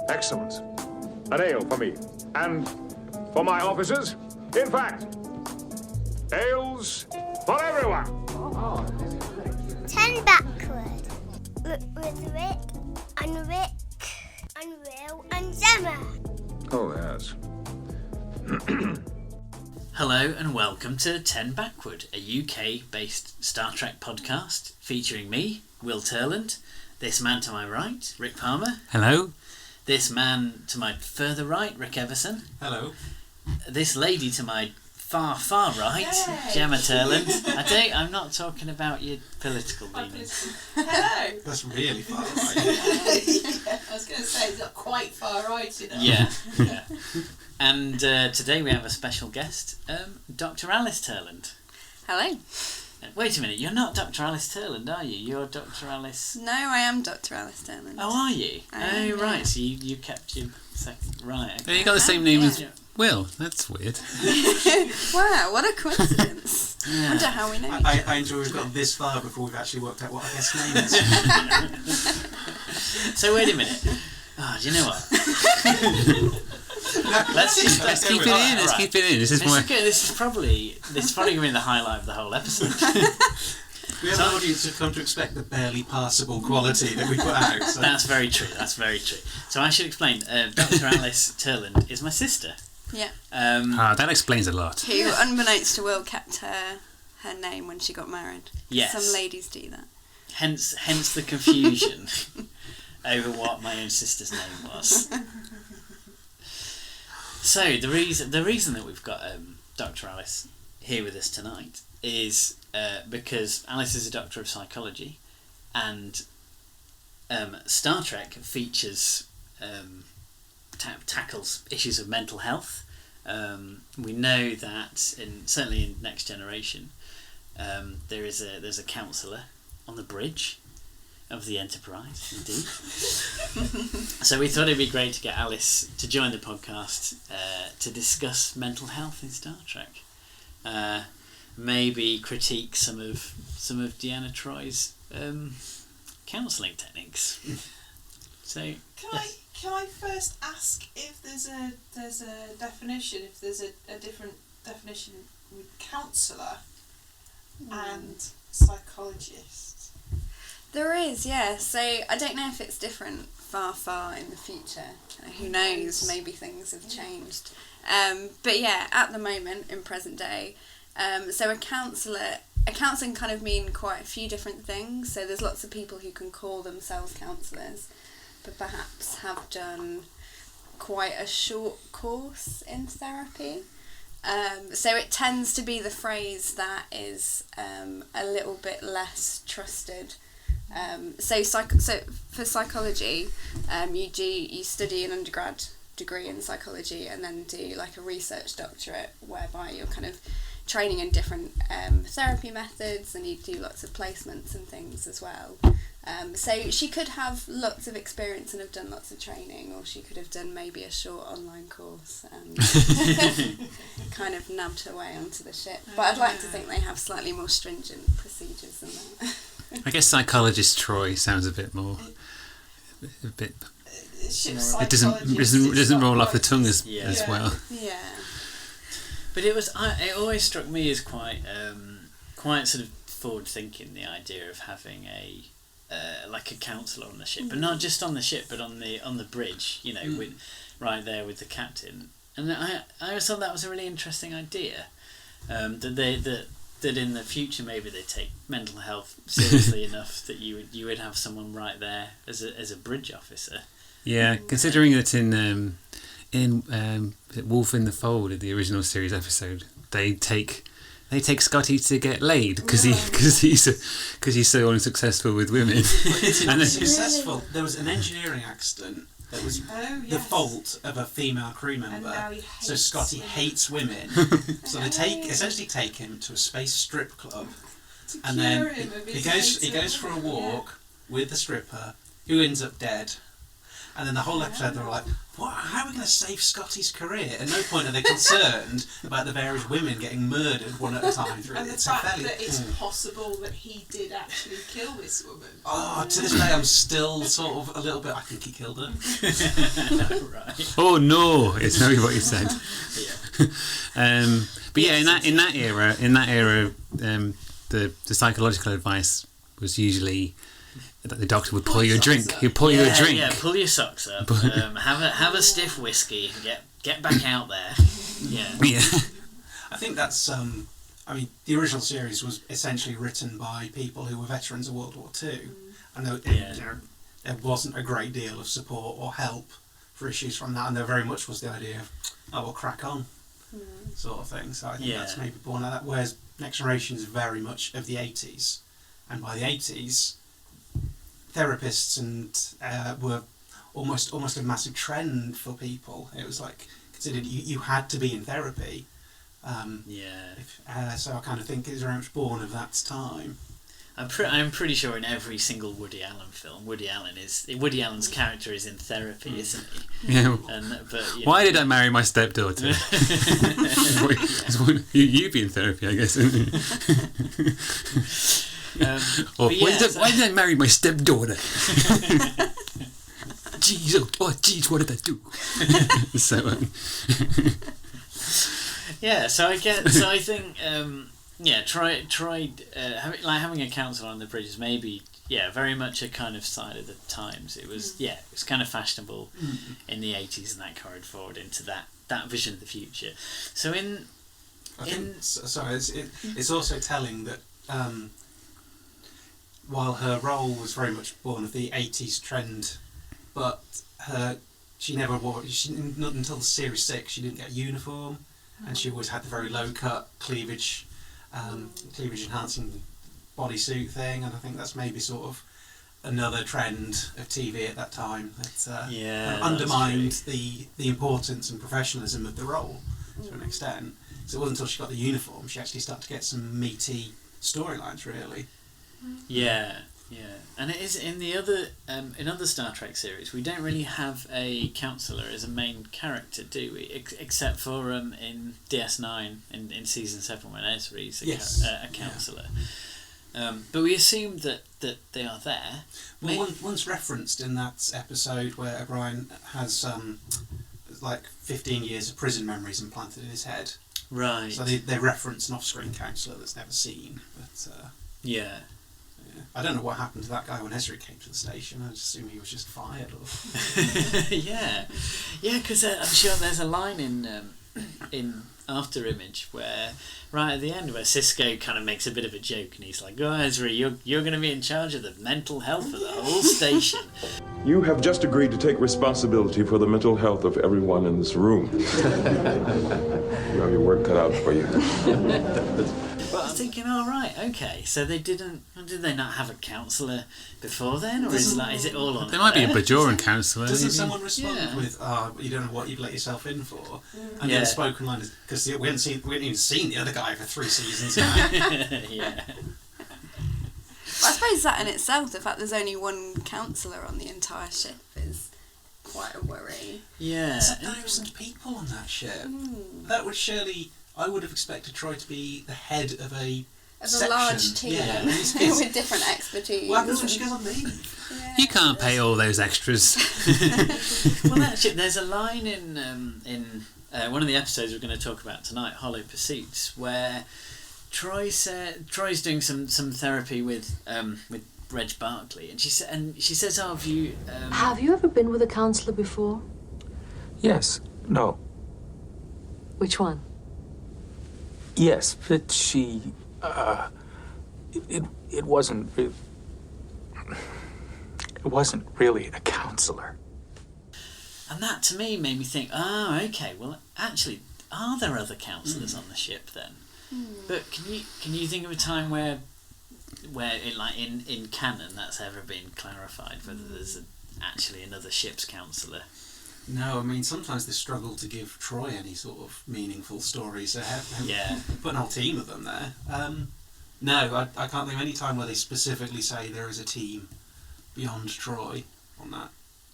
Excellent. An ale for me. And for my officers. In fact, ales for everyone. 10 Backward. With Rick and Will and Gemma. Oh, yes. Hello and welcome to 10 Backward, a UK-based Star Trek podcast featuring me, Will Turland, this man to my right, Rick Palmer. Hello. This man to my further right, Rick Everson. Hello. This lady to my far right, Yay. Gemma Turland. I'm not talking about your political leanings. Hello. That's really far right. Yeah, I was going to say, it's not quite far right, you know. Yeah. And today we have a special guest, Dr Alice Turland. Hello. Wait a minute, you're not Dr Alice Turland, are you? You're Dr Alice... No, I am Dr Alice Turland. Oh, are you? Yeah. Right, so you kept your second... Right, okay. You got the same name as Yeah. Will. That's weird. Wow, what a coincidence. Yeah. I wonder how we know each other. I enjoy we've got this far before we've actually worked out what our guest's name is. So wait a minute. Oh, do you know what? Let's Keep it in. Let's keep it in. This is more. This is probably going to be the highlight of the whole episode. We have an audience who've come to expect the barely passable quality that we put out. So. That's very true. So I should explain. Dr Alice Turland is my sister. Yeah. That explains a lot. Who, unbeknownst to Will, kept her name when she got married. Yes. Some ladies do that. Hence the confusion over what my own sister's name was. So the reason that we've got Dr Alice here with us tonight is because Alice is a doctor of psychology, and Star Trek features tackles issues of mental health. We know that certainly in Next Generation, there's a counsellor on the bridge of the Enterprise, indeed. So we thought it'd be great to get Alice to join the podcast to discuss mental health in Star Trek. Maybe critique some of Deanna Troi's counselling techniques. So Can I first ask if there's a definition, if there's a different definition with counsellor and psychologist? There is, yeah. So I don't know if it's different far in the future. Who knows? Maybe things have changed. But yeah, at the moment, in present day, so a counselling kind of mean quite a few different things. So there's lots of people who can call themselves counsellors, but perhaps have done quite a short course in therapy. So it tends to be the phrase that is a little bit less trusted. So for psychology, you study an undergrad degree in psychology and then do like a research doctorate, whereby you're kind of training in different therapy methods, and you do lots of placements and things as well. So she could have lots of experience and have done lots of training, or she could have done maybe a short online course and kind of nabbed her way onto the ship. But I'd like to think they have slightly more stringent procedures than that. I guess psychologist Troi sounds a bit more. It doesn't roll off the tongue as well. Yeah. But it always struck me as quite sort of forward thinking, the idea of having like a counsellor on the ship, but not just on the ship, but on the bridge. You know, with right there with the captain. And I always thought that was a really interesting idea. That in the future maybe they take mental health seriously enough that you would have someone right there as a bridge officer. Yeah, considering that in Wolf in the Fold, in the original series episode, they take Scotty to get laid because he's so unsuccessful with women. And successful. There was an engineering accident that was the fault of a female crew member. So Scotty hates women. So they essentially take him to a space strip club, and then he goes for a walk with the stripper, who ends up dead. And then the whole episode they were like, "What? How are we going to save Scotty's career?" At no point are they concerned about the various women getting murdered one at a time. And the fact that it's possible that he did actually kill this woman. Oh, to this day I'm still sort of a little bit, I think he killed her. Right. Oh no, it's not what you said. Yeah. But yeah, in that era, the psychological advice was usually that the doctor would pour you a drink. He'd pour you a drink. Yeah, pull your socks up. Have a stiff whiskey and get back out there. Yeah. Yeah. I think that's I mean, the original series was essentially written by people who were veterans of World War II, and there wasn't a great deal of support or help for issues from that, and there very much was the idea of, oh, we'll crack on, sort of thing. So I think that's maybe born out of that. Whereas Next Generation is very much of the 80s, and by the 80s, therapists were almost a massive trend for people. It was like considered you had to be in therapy. So I kind of think it's very much born of that time. I'm pretty sure in every single Woody Allen film, Woody Allen's character is in therapy, isn't he? Yeah. Why did I marry my stepdaughter? You be in therapy, I guess. Why did I marry my stepdaughter? Jeez, what did I do? So I think having a counsellor on the bridge is maybe very much a kind of sign of the times. It was it was kind of fashionable in the 80s, and that carried forward into that vision of the future. So it's also telling that while her role was very much born of the 80s trend, but she never wore not until series 6 she didn't get a uniform, and she always had the very low cut cleavage enhancing bodysuit thing, and I think that's maybe sort of another trend of TV at that time that undermined the importance and professionalism of the role to an extent. So it wasn't until she got the uniform she actually started to get some meaty storylines, really. Yeah, and it is in the other in other Star Trek series we don't really have a counsellor as a main character, do we? Except for in DS9 in season 7 when Ezri's a counsellor. But we assume that they are there. Well, one's referenced in that episode where O'Brien has like 15 years of prison memories implanted in his head. Right. So they reference an off-screen counsellor that's never seen, but I don't know what happened to that guy when Ezri came to the station. I just assume he was just fired. Because I'm sure there's a line in Afterimage where right at the end where Cisco kind of makes a bit of a joke, and he's like, "Oh, Ezri, you're going to be in charge of the mental health of the whole station." You have just agreed to take responsibility for the mental health of everyone in this room. You have your work cut out for you. But I'm thinking, all right, okay. So did they not have a counsellor before then, or is it all on? There might be a Bajoran counsellor. Doesn't someone respond with, "You don't know what you've let yourself in for"? And the spoken line is because we hadn't even seen the other guy for 3 seasons. Yeah. Well, I suppose that in itself, the fact there's only one counsellor on the entire ship is quite a worry. Yeah. There's 1,000 people on that ship. That would surely. I would have expected Troi to be the head of a large team with different expertise. What happens when she goes on leave? Yeah. You can't pay all those extras. Well, actually, there's a line in one of the episodes we're going to talk about tonight, Hollow Pursuits, where Troy's doing some therapy with Reg Barkley, and she says, "Oh, have you ever been with a counsellor before?" Yes. No. Which one? Yes, but she... It wasn't really a counsellor. And that to me made me think, okay, well, actually, are there other counsellors on the ship then? But can you think of a time where in canon that's ever been clarified, whether there's actually another ship's counsellor? No, I mean, sometimes they struggle to give Troi any sort of meaningful stories. So put a whole team of them there. No, I can't think of any time where they specifically say there is a team beyond Troi on that.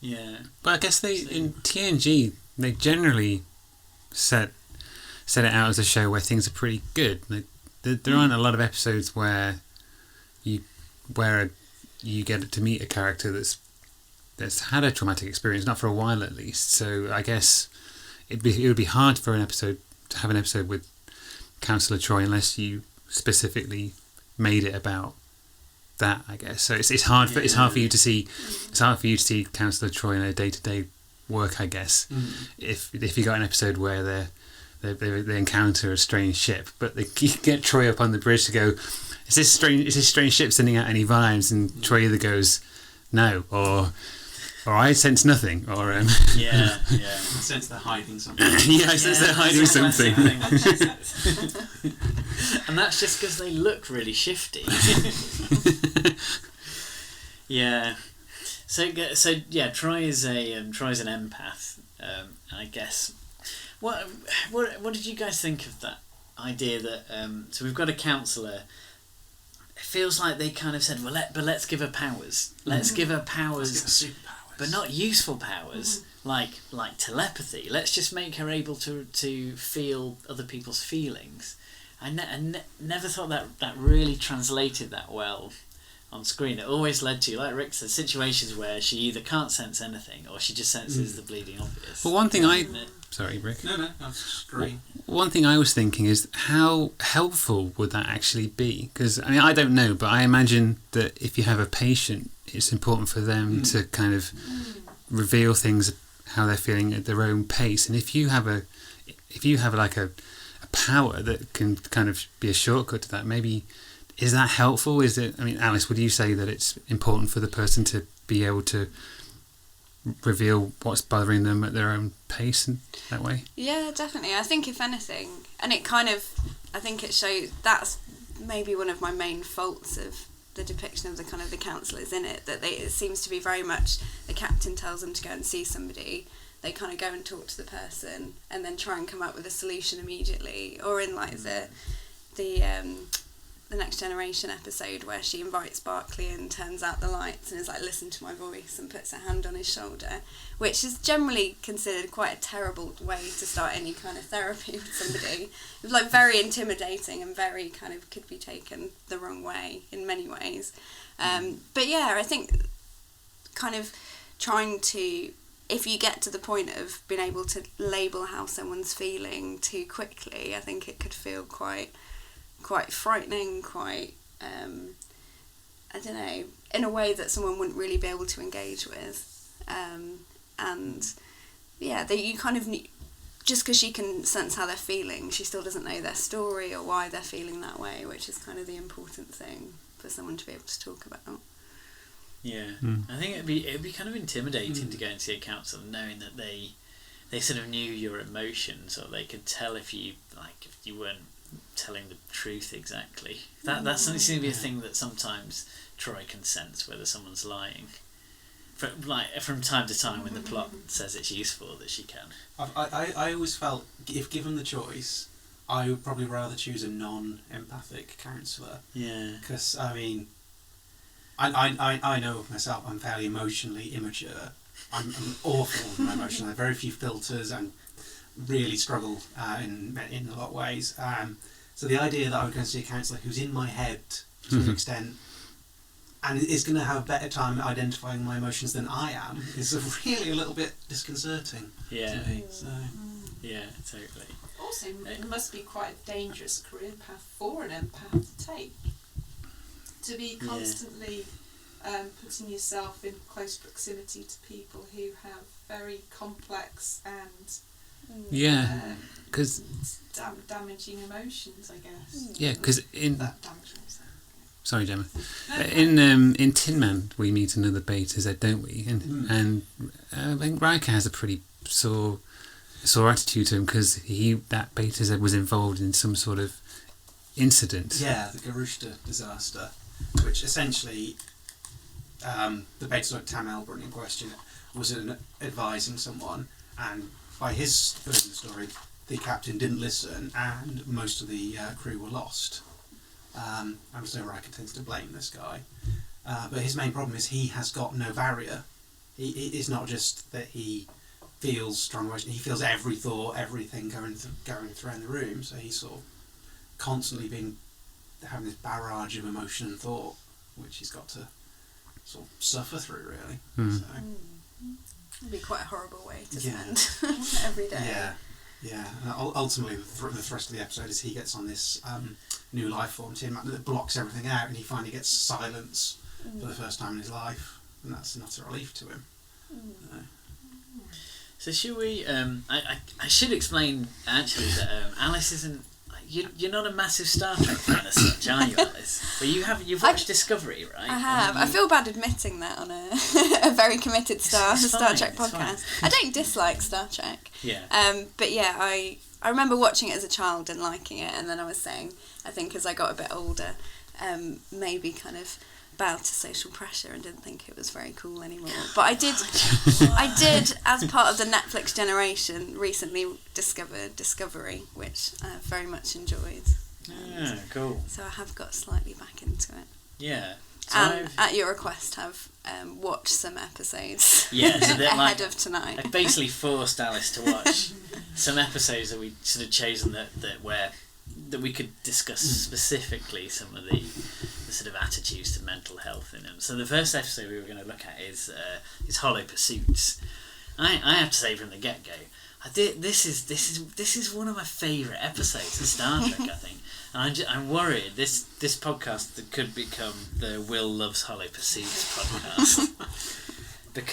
Yeah. But I guess in TNG they generally set it out as a show where things are pretty good. There aren't a lot of episodes where you get to meet a character that's had a traumatic experience, not for a while at least. So I guess it would be hard for to have an episode with Councillor Troi unless you specifically made it about that, I guess. So it's hard for you to see Councillor Troi in her day-to-day work, I guess. If you got an episode where they encounter a strange ship, but they get Troi up on the bridge to go, is this strange ship sending out any vibes? And Troi either goes no, or I sense nothing, or I sense they're hiding something. I sense they're hiding something. And that's just because they look really shifty. Yeah. So Troy's an empath. I guess. What did you guys think of that idea that so we've got a counsellor? It feels like they kind of said, well, let's give her powers. Let's give her powers. Let's give her superpowers. But not useful powers, like telepathy. Let's just make her able to feel other people's feelings. I never thought that really translated that well on screen. It always led to, like Rick said, situations where she either can't sense anything or she just senses the bleeding obvious. Well, one thing Sorry, Rick. No, I was just agreeing. One thing I was thinking is how helpful would that actually be? Because, I mean, I don't know, but I imagine that if you have a patient, it's important for them to kind of reveal things, how they're feeling at their own pace. And if you have like a power that can kind of be a shortcut to that, maybe, is that helpful? Is it? I mean, Alice, would you say that it's important for the person to be able to reveal what's bothering them at their own pace in that way? Yeah, definitely. I think if anything, and I think it shows, that's maybe one of my main faults of the depiction of the counsellors in it, that it seems to be very much the captain tells them to go and see somebody, they kind of go and talk to the person and then try and come up with a solution immediately. Or in like the Next Generation episode where she invites Barclay and turns out the lights and is like, listen to my voice, and puts her hand on his shoulder, which is generally considered quite a terrible way to start any kind of therapy with somebody. It was like very intimidating and very kind of could be taken the wrong way in many ways. But yeah, I think kind of trying to, if you get to the point of being able to label how someone's feeling too quickly, I think it could feel quite frightening, quite, I don't know, in a way that someone wouldn't really be able to engage with. And yeah, that you kind of need, just because she can sense how they're feeling, she still doesn't know their story or why they're feeling that way, which is kind of the important thing for someone to be able to talk about. Yeah, I think it'd be kind of intimidating to go and see a counsellor knowing that they sort of knew your emotions, or they could tell if you weren't telling the truth exactly. That seems to be a thing that sometimes Troi can sense whether someone's lying. From time to time, when the plot says it's useful, that she can. I always felt, if given the choice, I would probably rather choose a non-empathic counsellor. Yeah. Because I mean, I know of myself, I'm fairly emotionally immature. I'm awful with my emotions. I have very few filters and really struggle in a lot of ways. So the idea that I would go and see a counsellor who's in my head to an extent and is going to have a better time identifying my emotions than I am is really a little bit disconcerting to me. So. Yeah, totally. Also, it must be quite a dangerous career path for an empath to take. To be constantly putting yourself in close proximity to people who have very complex and because damaging emotions, I guess. Yeah, because in that damaging. Sorry, Gemma. In Tin Man, we meet another Beta Z, don't we? And I think Riker has a pretty sore attitude to him because that Beta Z was involved in some sort of incident. Yeah, the Garushta disaster, which essentially the Beta Z Tam Elbrun in question was advising someone, and by his version of the story, the captain didn't listen, and most of the crew were lost. And so Riker tends to blame this guy. But his main problem is he has got no barrier It's not just that he feels strong emotion, he feels every thought, everything going through the room, so he's sort of constantly having this barrage of emotion and thought, which he's got to sort of suffer through, really. So. It'd be quite a horrible way to spend every day. Yeah. And ultimately, the thrust of the episode is he gets on this new life form that blocks everything out, and he finally gets silence for the first time in his life, and that's not a relief to him. So should we? I should explain actually that Alice isn't. You're not a massive Star Trek fan as such, are you, Alice? But you've watched Discovery, right? I have. I feel bad admitting that on a very committed Star Trek podcast. I don't dislike Star Trek. Yeah. But yeah, I remember watching it as a child and liking it, and then I was saying, I think as I got a bit older, maybe kind of bowed to social pressure and didn't think it was very cool anymore. But I did, as part of the Netflix generation, recently discovered Discovery, which I have very much enjoyed. Ah, cool. So I have got slightly back into it. Yeah. So And at your request, have watched some episodes yeah, so ahead of tonight. I basically forced Alice to watch some episodes that we sort of chosen that we could discuss specifically some of the sort of attitudes to mental health in them. So the first episode we were going to look at is Hollow Pursuits. I have to say from the get go, this is one of my favourite episodes of Star Trek. I think, and I'm worried this podcast that could become the Will Loves Hollow Pursuits podcast.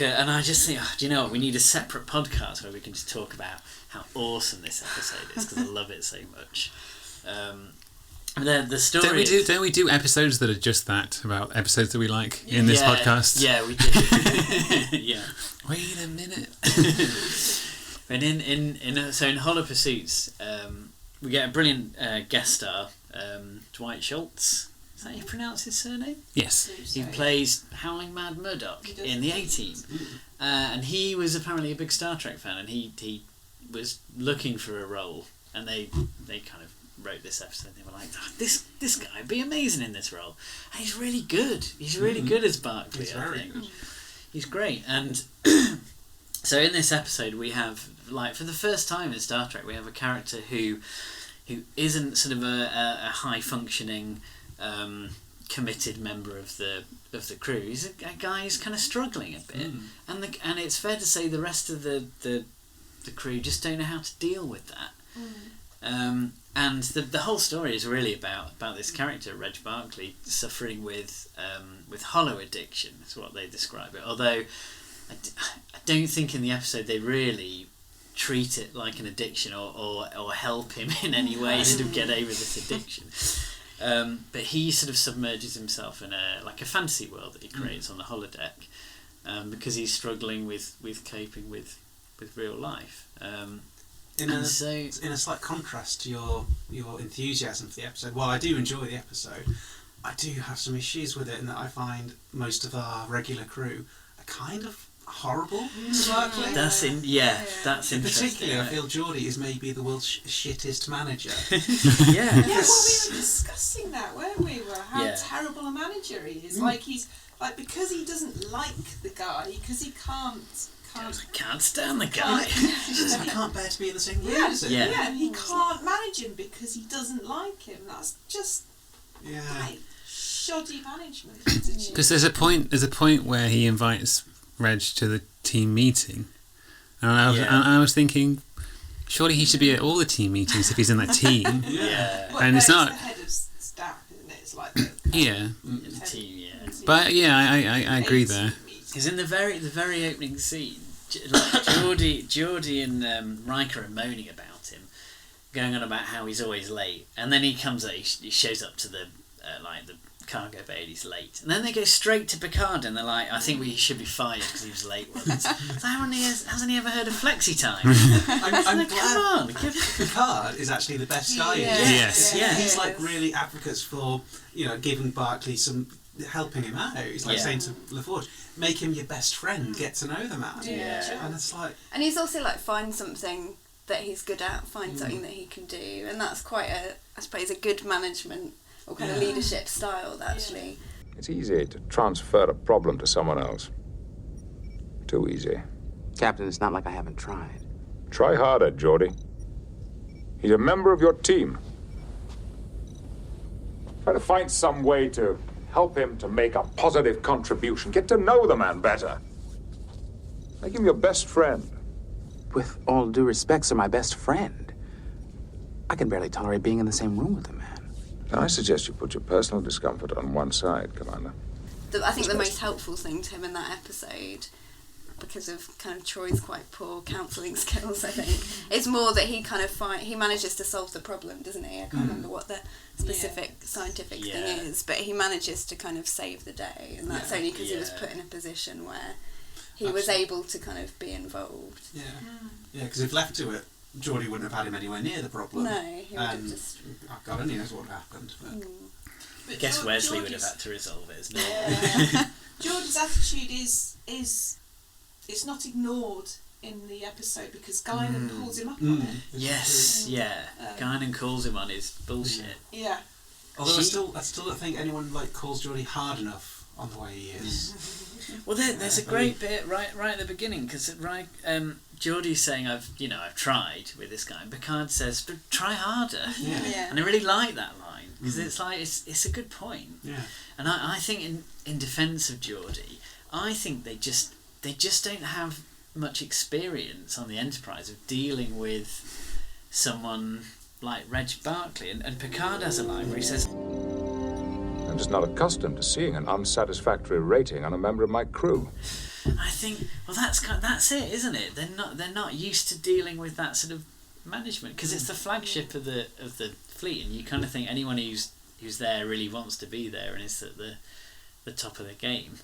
And I just think, do you know what? We need a separate podcast where we can just talk about how awesome this episode is, because I love it so much. The story. Don't we do episodes that are just that, about episodes that we like in this podcast? Yeah, we do. Yeah. Wait a minute. And in Hollow Pursuits, we get a brilliant guest star, Dwight Schultz. Is that how you pronounce his surname? Yes. He plays Howling Mad Murdoch in the A-Team. And he was apparently a big Star Trek fan, and he was looking for a role, and they kind of wrote this episode. They were like, this guy would be amazing in this role, and he's really good. He's really good as Barclay. I think he's great. And so in this episode, we have, like, for the first time in Star Trek, we have a character who isn't sort of a high functioning, committed member of the crew. He's a guy who's kind of struggling a bit, and it's fair to say the rest of the crew just don't know how to deal with that. And the whole story is really about this character, Reg Barclay, suffering with hollow addiction. Is what they describe it. Although I don't think in the episode they really treat it like an addiction or help him in any way to get over this addiction. But he sort of submerges himself in a fantasy world that he creates on the holodeck, because he's struggling with coping with real life. In a slight contrast to your enthusiasm for the episode, while I do enjoy the episode, I do have some issues with it, in that I find most of our regular crew are kind of horrible to Barclay. That's interesting. Particularly, I feel Geordie is maybe the world's shittest manager. Yeah. Yeah, well, we were discussing that, weren't we? How terrible a manager he is. Because he doesn't like the guy, because he can't stand the guy. I can't bear to be in the same room as him. Yeah, and he can't manage him because he doesn't like him. That's just shoddy management. Because there's a point where he invites Reg to the team meeting, and I was thinking, surely he should be at all the team meetings if he's in that team. Yeah. Well, and it's not the head of staff, isn't it? It's like the team. Yeah. But I agree there. Because in the very opening scene, Geordie and Riker are moaning about him, going on about how he's always late, and then he comes up, he shows up to the cargo bay and he's late, and then they go straight to Picard and they're like, I think we should be fired because he was late once. So hasn't he ever heard of flexi time? I'm glad. Come on, Picard is actually the best guy. Yes. Yeah. He's like really advocates for giving Barclay some, helping him out. He's like saying to LaForge, make him your best friend, get to know the man. Yeah. And it's like, And he's also like, find something that he's good at, find something that he can do, and that's quite a good management or kind of leadership style, actually. It's easy to transfer a problem to someone else. Too easy. Captain, it's not like I haven't tried. Try harder, Geordie. He's a member of your team. Try to find some way to help him to make a positive contribution. Get to know the man better. Make him your best friend. With all due respect, sir, my best friend. I can barely tolerate being in the same room with the man. I suggest you put your personal discomfort on one side, Commander. I think the most helpful thing to him in that episode, because of kind of Troy's quite poor counselling skills, I think, is more that he kind of he manages to solve the problem, doesn't he? I can't remember what the specific scientific thing is, but he manages to kind of save the day, and that's only because he was put in a position where he was able to kind of be involved. Yeah, because if left to it, Geordie wouldn't have had him anywhere near the problem. No, he would have just... God only knows what happened. But... I guess Wesley would have had to resolve it, isn't it? Geordie's attitude is it's not ignored in the episode because Guinan pulls him up on it. Yes, Guinan calls him on his bullshit. Yeah. Although I still don't think anyone calls Geordie hard enough on the way he is. Well, there's a great bit right at the beginning because Geordie's saying I've tried with this guy, and Picard says, "But try harder." Yeah. And I really like that line because it's like it's a good point. Yeah. And I think in defence of Geordie, I think they just don't have much experience on the Enterprise of dealing with someone like Reg Barclay, and Picard has a line where he says, I'm just not accustomed to seeing an unsatisfactory rating on a member of my crew. I think, well, that's it, isn't it? They're not used to dealing with that sort of management because it's the flagship of the fleet, and you kind of think anyone who's there really wants to be there and is at the top of the game.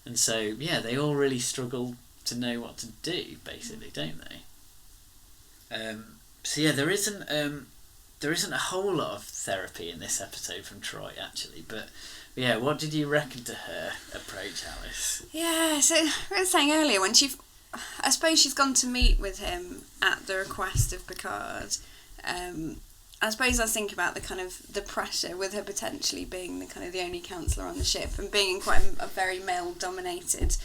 And so they all really struggle to know what to do, basically, don't they? There isn't a whole lot of therapy in this episode from Troi, actually, but what did you reckon to her approach, Alice? Yeah, so we were saying earlier, when I suppose she's gone to meet with him at the request of Picard. I suppose I was thinking about the kind of the pressure with her potentially being the kind of the only counsellor on the ship and being in quite a very male-dominated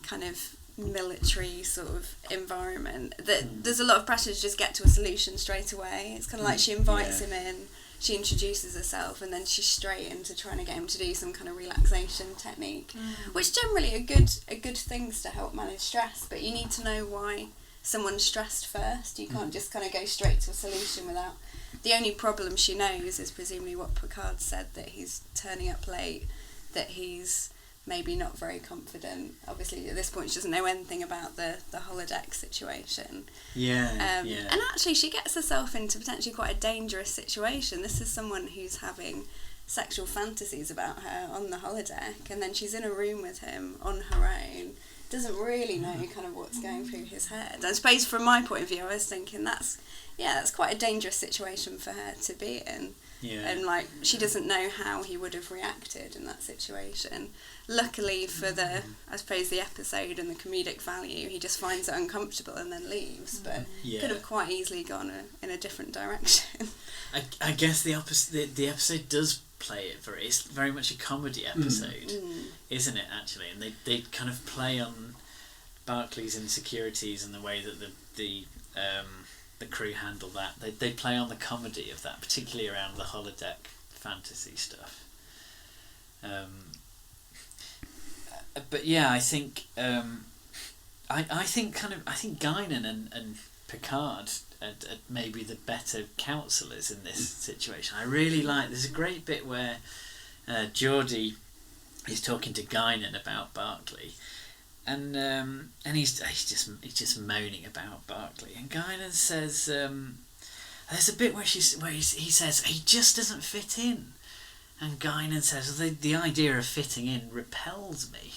kind of military sort of environment. That there's a lot of pressure to just get to a solution straight away. It's kind of like she invites him in, she introduces herself, and then she's straight into trying to get him to do some kind of relaxation technique, which generally are good things to help manage stress. But you need to know why someone's stressed first. You can't just kind of go straight to a solution without. The only problem she knows is presumably what Picard said, that he's turning up late, that he's maybe not very confident. Obviously, at this point, she doesn't know anything about the holodeck situation. And actually, she gets herself into potentially quite a dangerous situation. This is someone who's having sexual fantasies about her on the holodeck, and then she's in a room with him on her own, doesn't really know kind of what's going through his head. I suppose from my point of view, I was thinking that's quite a dangerous situation for her to be in. And she doesn't know how he would have reacted in that situation. Luckily for the episode and the comedic value, he just finds it uncomfortable and then leaves, but could have quite easily gone in a different direction. I guess the episode does play it it's very much a comedy episode, isn't it, actually? And they kind of play on Barclay's insecurities and the way that the crew handle that. They play on the comedy of that, particularly around the holodeck fantasy stuff. I think I think Guinan and Picard are maybe the better counsellors in this situation. I really like. There's a great bit where Geordie is talking to Guinan about Barclay. And he's just moaning about Barclay, and Guinan says there's a bit where he says he just doesn't fit in, and Guinan says the idea of fitting in repels me,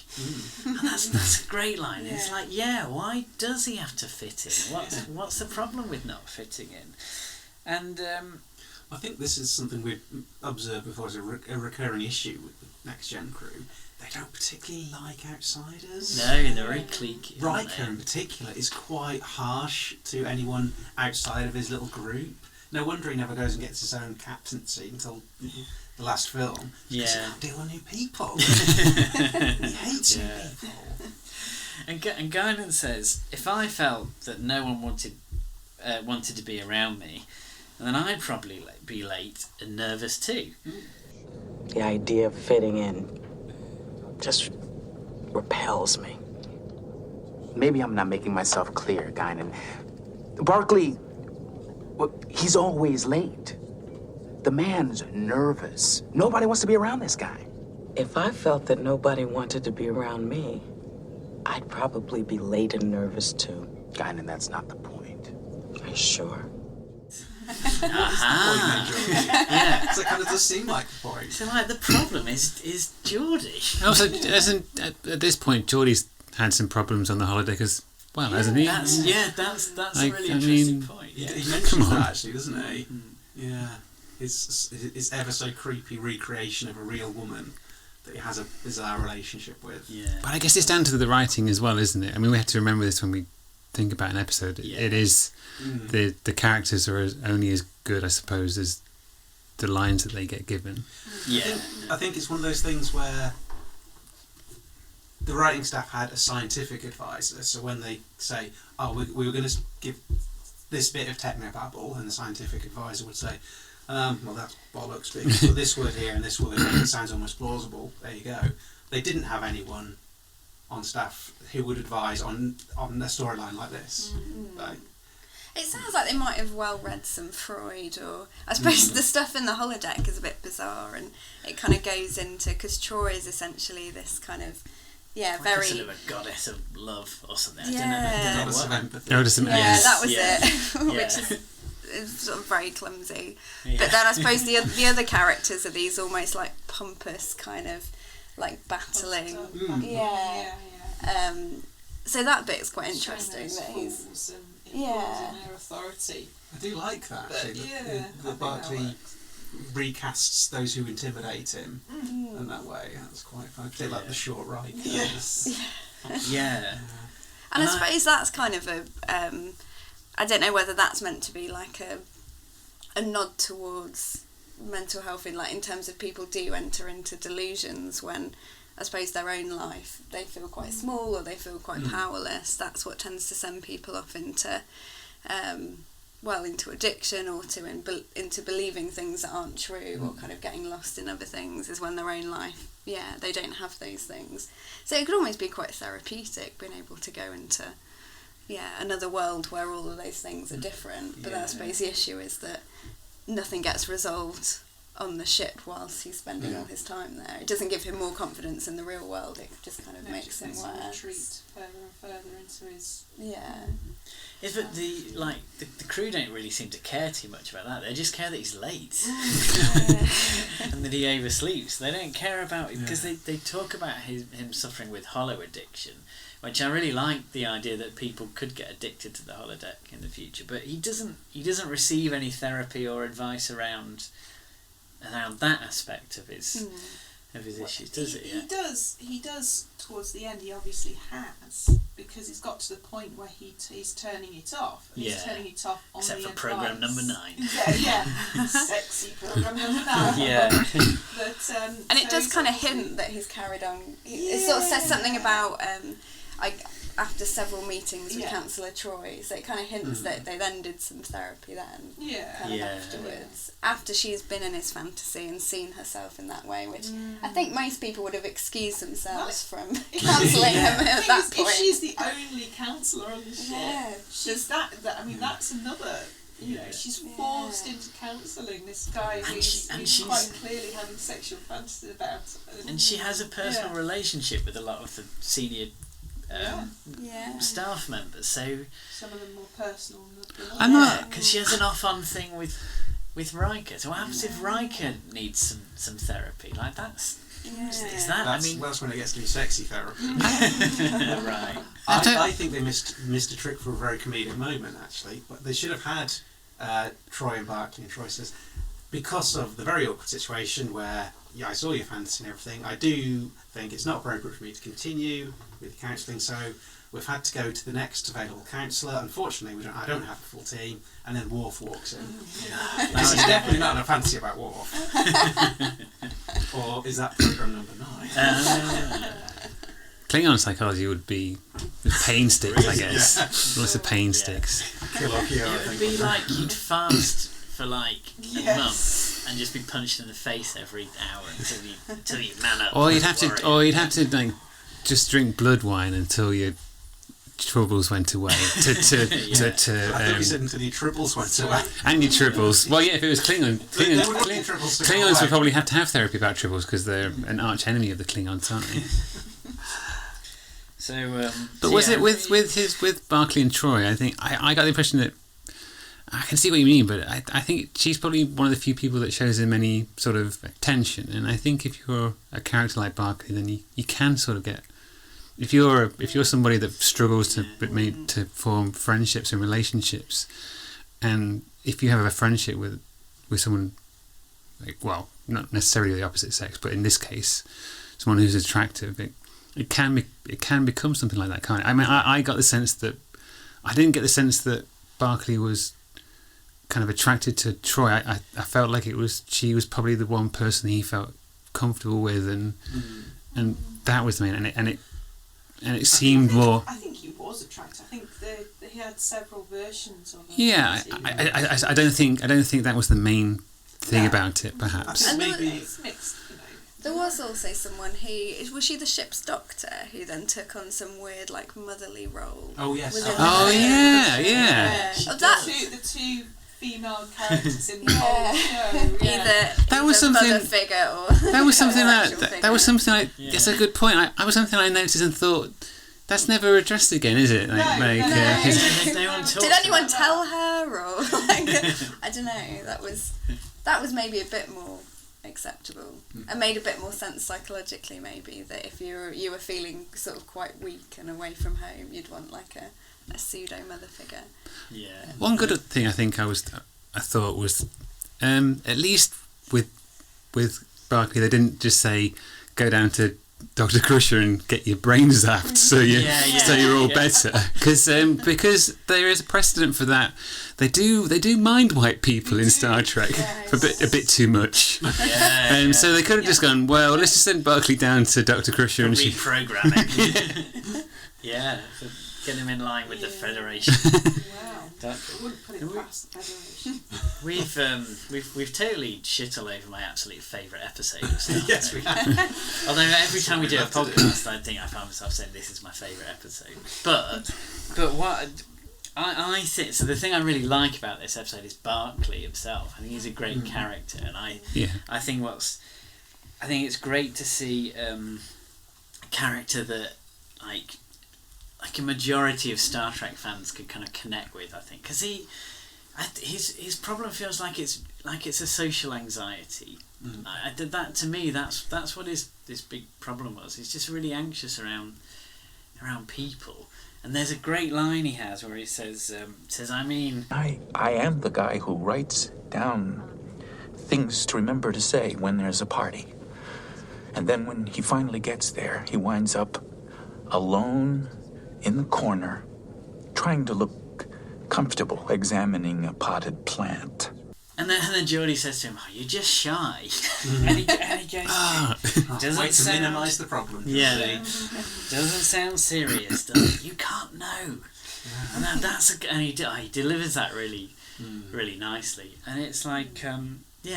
and that's a great line. It's like, why does he have to fit in? What's the problem with not fitting in? And I think this is something we've observed before as a recurring issue with the Next Gen crew. They don't particularly like outsiders. No, they're very cliquey. Riker in particular is quite harsh to anyone outside of his little group. No wonder he never goes and gets his own captaincy until the last film. Because he can't deal with new people. He hates new people. And Guinan says, if I felt that no one wanted to be around me, then I'd probably be late and nervous too. The idea of fitting in just repels me. Maybe I'm not making myself clear, Guinan. Barkley, well, he's always late. The man's nervous. Nobody wants to be around this guy. If I felt that nobody wanted to be around me, I'd probably be late and nervous too. Guinan, that's not the point. Are you sure? Yeah. So it kind of does seem like the point. So like the problem is Geordie. Also, at this point, Geordie's had some problems on the holodeck as well, hasn't he? That's Like, a really I interesting mean, point. He Yeah. mentions that actually, doesn't he? Yeah. His ever so creepy recreation of a real woman that he has a bizarre relationship with. Yeah. But I guess it's down to the writing as well, isn't it? I mean, we have to remember this when we think about an episode. Yeah. It is the characters are only as good, I suppose, as the lines that they get given. Yeah. I think it's one of those things where the writing staff had a scientific advisor, so when they say, oh, we were going to give this bit of technobabble, and the scientific advisor would say, well, that's bollocks, because put this word here and this word here, it sounds almost plausible, there you go. They didn't have anyone on staff who would advise on a storyline like this. Like, It sounds like they might have well read some Freud, or I suppose the stuff in the holodeck is a bit bizarre, and it kind of goes into, because Troi is essentially this kind of Like very a sort of a goddess of love or something. I Yeah. don't know Goddess of what. empathy. Goddess of yeah, Yes. that was Yeah. it, Yeah. which is sort of very clumsy. Yeah. But then I suppose the other characters are these almost like pompous kind of like battling. Yeah. So that bit's quite interesting. That he's yeah, their authority. I do like that, But, actually. yeah, I The think Barkley that works. recasts those who intimidate him in that way. That's quite fun. Particularly like the short right. Yes. Yeah. And I suppose that's kind of a I don't know whether that's meant to be like a nod towards mental health in terms of people do enter into delusions when I suppose their own life they feel quite small or they feel quite powerless. That's what tends to send people off into into addiction or into believing things that aren't true or kind of getting lost in other things, is when their own life they don't have those things. So it could almost be quite therapeutic being able to go into another world where all of those things are different, but I suppose the issue is that nothing gets resolved on the ship whilst he's spending all his time there. It doesn't give him more confidence in the real world, it just kind of makes him worse. Retreat further and further into his Is that the crew don't really seem to care too much about that. They just care that he's late and that he oversleeps. They don't care about it because they talk about him suffering with holo addiction, which I really like the idea that people could get addicted to the holodeck in the future. But he doesn't receive any therapy or advice around that aspect of his issues, does it? Yeah. He does towards the end. He obviously has, because he's got to the point where he's turning it off. And he's turning it off on Except the for program advice. number 9. Yeah, sexy program number 9. Yeah. But, and it does kind of hint that he's carried on. It sort of says something about after several meetings with Councillor Troi, so it kind of hints that they then did some therapy then. Afterwards, after she's been in his fantasy and seen herself in that way, which I think most people would have excused themselves from counselling him at that point. If she's the only counsellor on the ship, she's that. I mean, that's another. You know, she's forced into counselling this guy who's quite clearly having sexual fantasies about. And she has a personal relationship with a lot of the senior staff members, so some of them more personal than I'm not, because she has an off-on thing with Riker. So what happens if Riker needs some therapy? Like that's is that? That's when it gets to be sexy therapy. Right. I think they missed a trick for a very comedic moment actually, but they should have had Troi and Barkley, and Troi says, because of the very awkward situation where I saw your fantasy and everything, I do think it's not appropriate for me to continue with counselling, so we've had to go to the next available counsellor. Unfortunately, I don't have a full team, and then Worf walks in. This is definitely not a fantasy about Worf. Or is that program number 9? Klingon psychology would be pain sticks, I guess. Lots of pain sticks. It would be like you'd fast for like a month and just be punched in the face every hour until you man up. Or you'd have to like just drink blood wine until your troubles went away. I thought you said until your troubles went away. And your tribbles. Well, yeah, if it was Klingons would probably have to have therapy about tribbles because they're an arch enemy of the Klingons, aren't they? But was it with Barclay and Troi? I think I got the impression that I can see what you mean, but I think she's probably one of the few people that shows him any sort of tension. And I think if you're a character like Barclay, then you can sort of get. If you're somebody that struggles to form friendships and relationships, and if you have a friendship with someone, like, well, not necessarily the opposite sex, but in this case, someone who's attractive, it can become something like that, can't it? I mean, I got the sense that I didn't get the sense that Barclay was kind of attracted to Troi. I felt like she was probably the one person he felt comfortable with, and that was the main, and it seemed more. I think he was attracted. I think he had several versions of it. Yeah, I don't think that was the main thing about it. Perhaps. And it's mixed. There was also someone was she the ship's doctor who then took on some weird like motherly role? Oh yes. Yeah. The two female characters in the whole show. That was something. Mother figure or that was something like. That's a good point. I was something I noticed and thought. That's never addressed again, is it? No. Did anyone tell her, or I don't know. That was maybe a bit more acceptable and made a bit more sense psychologically, maybe, that if you were feeling sort of quite weak and away from home, you'd want like a pseudo mother figure. Yeah. One good thing I thought was at least with Barclay, they didn't just say go down to Dr. Crusher and get your brain zapped so you're all better, because there is a precedent for that. They do mind wipe people in Star Trek for a bit too much. So they could have just gone, well, let's just send Barclay down to Dr. Crusher and reprogramming. Get him in line with the Federation. Wow. I wouldn't put it past the Federation. We've totally shit all over my absolute favourite episode of Star Trek. Yes, we have. Although every time we do a podcast, I think I find myself saying this is my favourite episode. But what I think, so the thing I really like about this episode is Barclay himself. I think he's a great character, and I think it's great to see a character that like a majority of Star Trek fans could kind of connect with. I think because his problem feels like it's a social anxiety. I did that to me. That's what his big problem was. He's just really anxious around people. And there's a great line he has where he says, I am the guy who writes down things to remember to say when there's a party. And then when he finally gets there, he winds up alone in the corner, trying to look comfortable, examining a potted plant. And then Geordie says to him, "Oh, you're just shy." and he goes, "Doesn't minimise the problem." Yeah, doesn't sound serious. Does it? You can't know. Yeah. And and he delivers that really, really nicely. And it's like,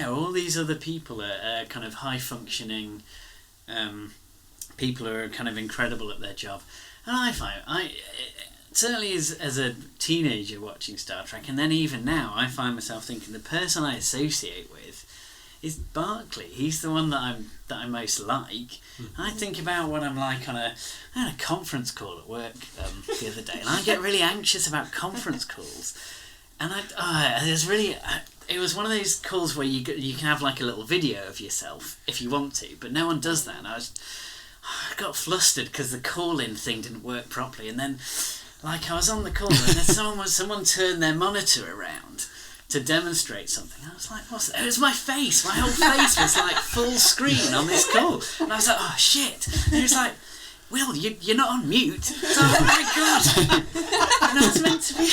all these other people are kind of high functioning people who are kind of incredible at their job. And I find certainly as a teenager watching Star Trek, and then even now, I find myself thinking the person I associate with is Barclay. He's the one that I most like. I think about what I'm like I had a conference call at work the other day, and I get really anxious about conference calls. And it was one of those calls where you can have like a little video of yourself if you want to, but no one does that. And I got flustered because the call-in thing didn't work properly, and then I was on the call and then someone turned their monitor around to demonstrate something. I was like, what's that? It was my face. My whole face was like full screen on this call. And I was like, oh shit. And he was like, Will, you're not on mute. So, oh my god. And I was meant to be...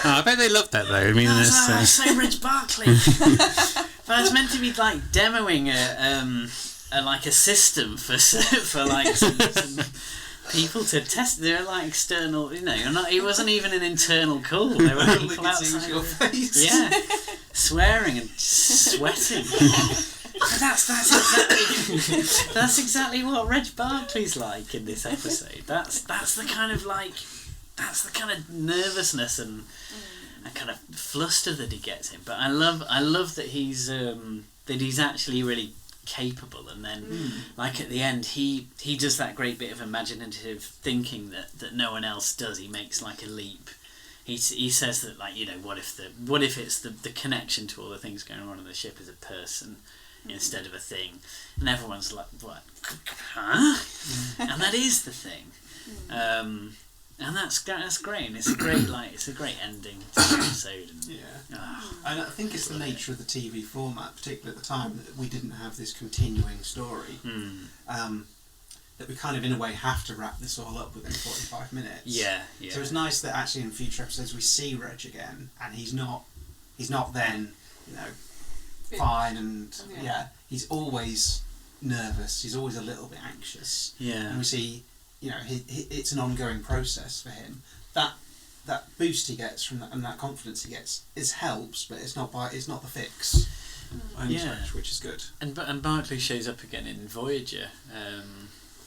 I bet they loved that though. I mean, so Rich Barclay. But I was meant to be like demoing like a system for some people to test. They're like external, it wasn't even an internal call. There were people outside. Your face. Yeah, swearing and sweating. That's exactly what Reg Barclay's like in this episode. That's the kind of nervousness and kind of fluster that he gets in. But I love that he's actually really capable, and then like at the end he does that great bit of imaginative thinking that no one else does. He makes like a leap. He says that, like, what if it's the connection to all the things going on in the ship is a person instead of a thing, and everyone's like, what? Huh? And that is the thing. And that's great. And it's a great ending to the episode. And I think it's the nature of the TV format, particularly at the time, that we didn't have this continuing story. That we kind of, in a way, have to wrap this all up within 45 minutes. Yeah. So it's nice that actually in future episodes we see Reg again, and he's not then, fine, and he's always nervous. He's always a little bit anxious. Yeah. And we see, it's an ongoing process for him. That boost he gets from that, and that confidence he gets, helps, but it's not the fix. Which is good. And Barclay shows up again in Voyager,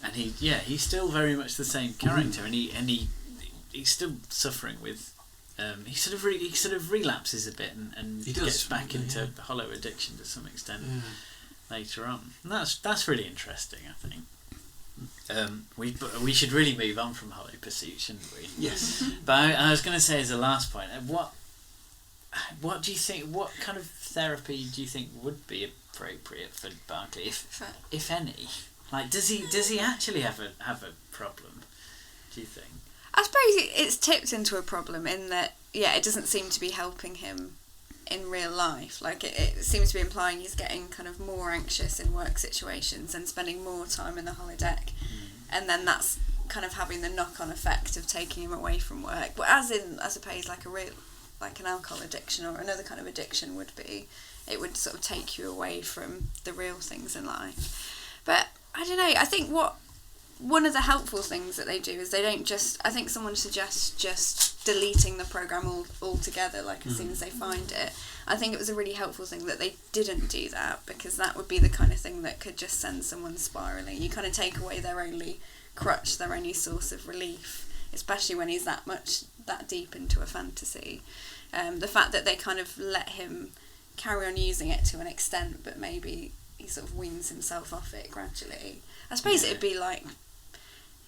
and he's still very much the same character, and he's still suffering with. He sort of relapses a bit and gets back into the hollow addiction to some extent later on. And that's really interesting, I think. We should really move on from Hollow Pursuit, shouldn't we? Yes. But I was going to say as a last point, what do you think? What kind of therapy do you think would be appropriate for Barclay, if any? Like, does he actually have a problem? Do you think? I suppose it's tipped into a problem in that it doesn't seem to be helping him in real life. Like it seems to be implying he's getting kind of more anxious in work situations and spending more time in the holodeck, and then that's kind of having the knock-on effect of taking him away from work. But as in, I suppose, like an alcohol addiction or another kind of addiction would be, it would sort of take you away from the real things in life. But I don't know, I think one of the helpful things that they do is they don't just, I think someone suggests just deleting the program altogether, like as soon as they find it. I think it was a really helpful thing that they didn't do that, because that would be the kind of thing that could just send someone spiralling. You kind of take away their only crutch, their only source of relief, especially when he's that deep into a fantasy. The fact that they kind of let him carry on using it to an extent, but maybe he sort of weans himself off it gradually. I suppose it'd be like,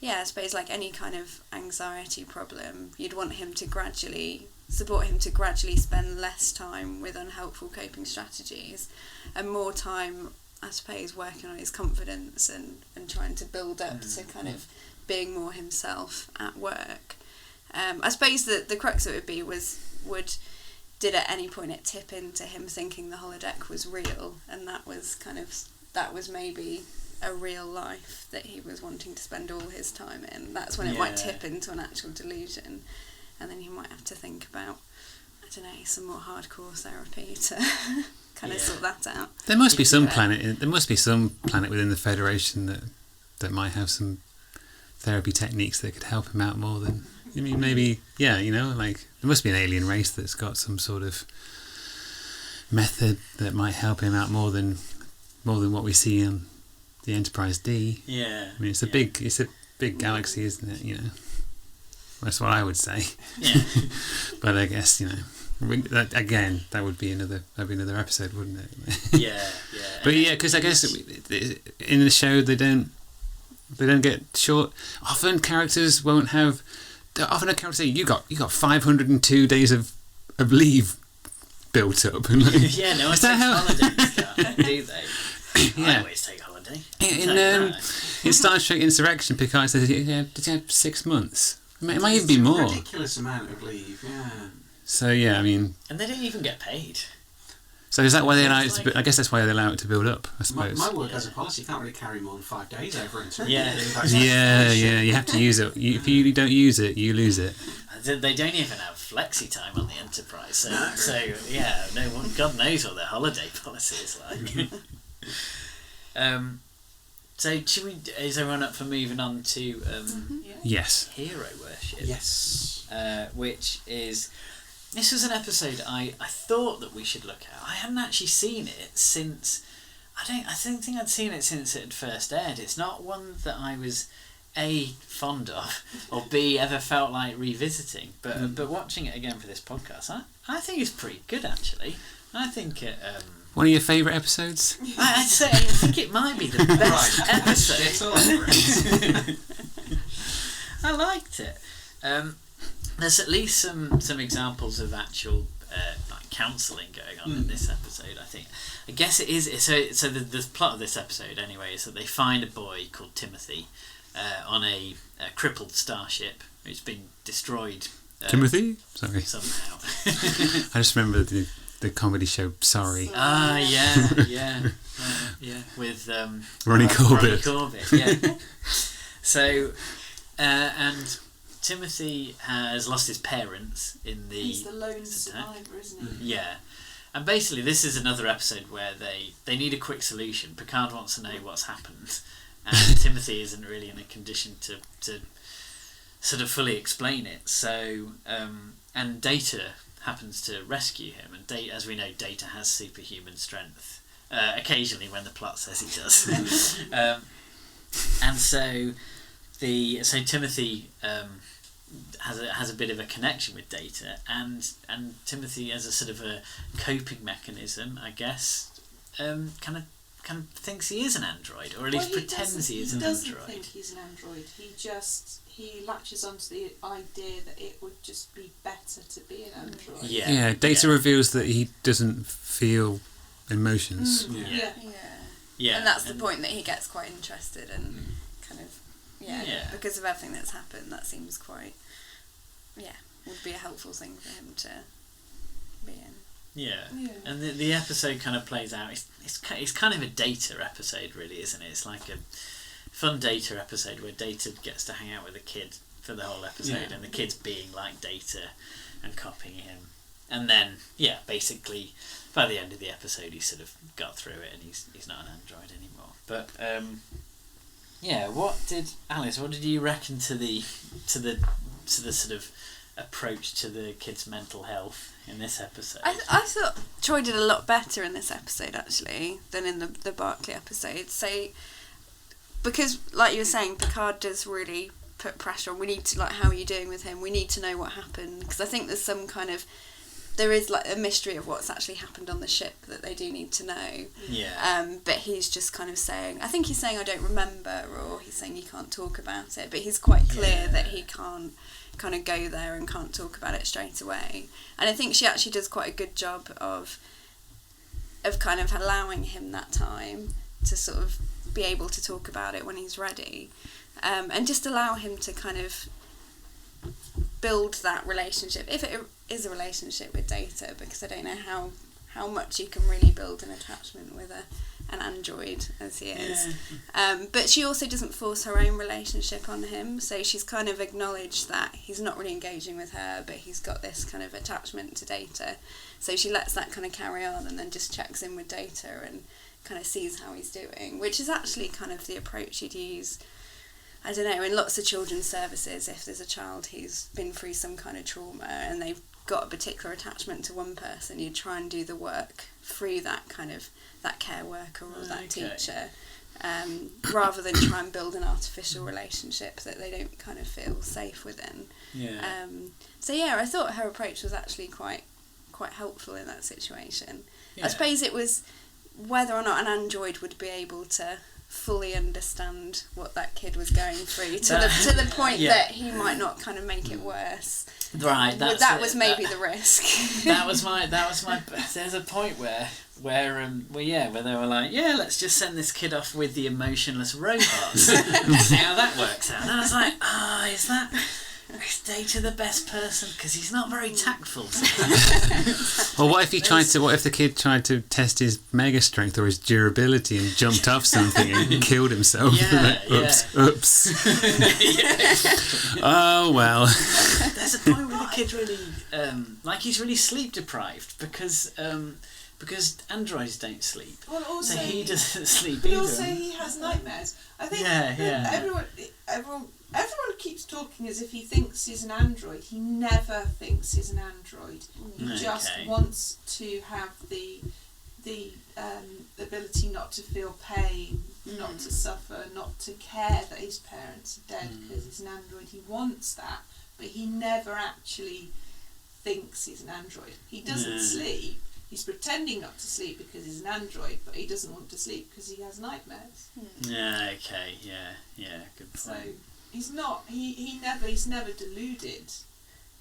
I suppose like any kind of anxiety problem, you'd want him to support him to gradually spend less time with unhelpful coping strategies and more time, I suppose, working on his confidence and trying to build up to kind of being more himself at work. I suppose that the crux of it did at any point it tip into him thinking the holodeck was real, and that was maybe a real life that he was wanting to spend all his time in. That's when it might tip into an actual delusion, and then he might have to think about, I don't know, some more hardcore therapy to kind of sort that out. There must be some planet. There must be some planet within the Federation that might have some therapy techniques that could help him out more than. I mean, maybe like there must be an alien race that's got some sort of method that might help him out more than what we see on the Enterprise D. Yeah. I mean, it's a big galaxy, isn't it? That's what I would say. Yeah. But I guess that would be another episode, wouldn't it? Yeah. But because I guess in the show they don't get short. Often characters won't have. Often a character say you got 502 days of leave built up. And no one takes holiday, do they? I always take holiday. In Star Trek Insurrection, Picard says, did you have 6 months? It might even be more. It's a ridiculous amount of leave, So, I mean... And they don't even get paid. So is that why they allow it to... I guess that's why they allow it to build up, I suppose. My work has a policy, you can't really carry more than 5 days over into it. Yeah, you have to use it. If you don't use it, you lose it. They don't even have flexi time on the Enterprise, so God knows what their holiday policy is like. So is everyone up for moving on to Yes. hero worship? Yes. Which is, this was an episode I thought that we should look at. I hadn't actually seen it since, I don't think I'd seen it since it had first aired. It's not one that I was A, fond of, or B, ever felt like revisiting. But watching it again for this podcast, I think it's pretty good actually. I think it. One of your favourite episodes? I think it might be the best episode. I liked it. There's at least some examples of actual like counselling going on in this episode. I guess it is. So the plot of this episode anyway is that they find a boy called Timothy on a crippled starship who's been destroyed. Timothy? Sorry. Somehow. I just remember the comedy show Sorry. Yeah. With Ronnie Corbett. Yeah. So, and Timothy has lost his parents in the. He's the lone survivor, isn't he? Yeah, and basically this is another episode where they need a quick solution. Picard wants to know what's happened, and Timothy isn't really in a condition to sort of fully explain it. So, and Data happens to rescue him, and as we know, Data has superhuman strength. Occasionally, when the plot says he does, and so Timothy has a bit of a connection with Data, and Timothy, as a sort of a coping mechanism, I guess, kind of thinks he is an android, or at least pretends he is an android. He doesn't think he's an android. He latches onto the idea that it would just be better to be an android. Yeah. Data reveals that he doesn't feel emotions. Yeah. And that's the point that he gets quite interested and kind of because of everything that's happened. That seems quite would be a helpful thing for him to be in. Yeah. And the episode kind of plays out. It's kind of a Data episode, really, isn't it? It's like a fun Data episode where Data gets to hang out with a kid for the whole episode, and the kid's being like Data and copying him. And then, basically, by the end of the episode, he sort of got through it, and he's not an android anymore. But what did you reckon to the sort of approach to the kid's mental health in this episode? I thought Troi did a lot better in this episode actually than in the Barclay episode. So because, like you were saying, Picard does really put pressure on. We need to, like, how are you doing with him? We need to know what happened, because I think there is like a mystery of what's actually happened on the ship that they do need to know. Yeah. But he's just kind of saying, I think he's saying I don't remember, or he's saying you can't talk about it, but he's quite clear that he can't kind of go there and can't talk about it straight away. And I think she actually does quite a good job of kind of allowing him that time to sort of be able to talk about it when he's ready, and just allow him to kind of build that relationship, if it is a relationship with Data, because I don't know how much you can really build an attachment with an android as he is. But she also doesn't force her own relationship on him, so she's kind of acknowledged that he's not really engaging with her, but he's got this kind of attachment to Data, so she lets that kind of carry on and then just checks in with Data and kind of sees how he's doing, which is actually kind of the approach you'd use, I don't know, in lots of children's services. If there's a child who's been through some kind of trauma and they've got a particular attachment to one person, you try and do the work through that kind of that care worker or that teacher, rather than try and build an artificial relationship that they don't kind of feel safe within. So I thought her approach was actually quite helpful in that situation. I suppose it was whether or not an android would be able to fully understand what that kid was going through to the point that he might not kind of make it worse. Right, that was maybe the risk. That was my. There's a point where they were like, let's just send this kid off with the emotionless robots. See how that works out. And I was like, is Data the best person? Because he's not very tactful. Well, what if the kid tried to test his mega strength or his durability and jumped off something and killed himself? Oops. Oh well. There's a point where the kid really, he's really sleep deprived because because androids don't sleep. Well, also, so he doesn't sleep but either. also he has nightmares. I think everyone keeps talking as if he thinks he's an android. He never thinks he's an android. He just wants to have the ability not to feel pain, not to suffer, not to care that his parents are dead because he's an android. He wants that, but he never actually thinks he's an android. He doesn't sleep. He's pretending not to sleep because he's an android, but he doesn't want to sleep because he has nightmares. Yeah. Okay. Yeah. Good point. So he's not. He's never deluded.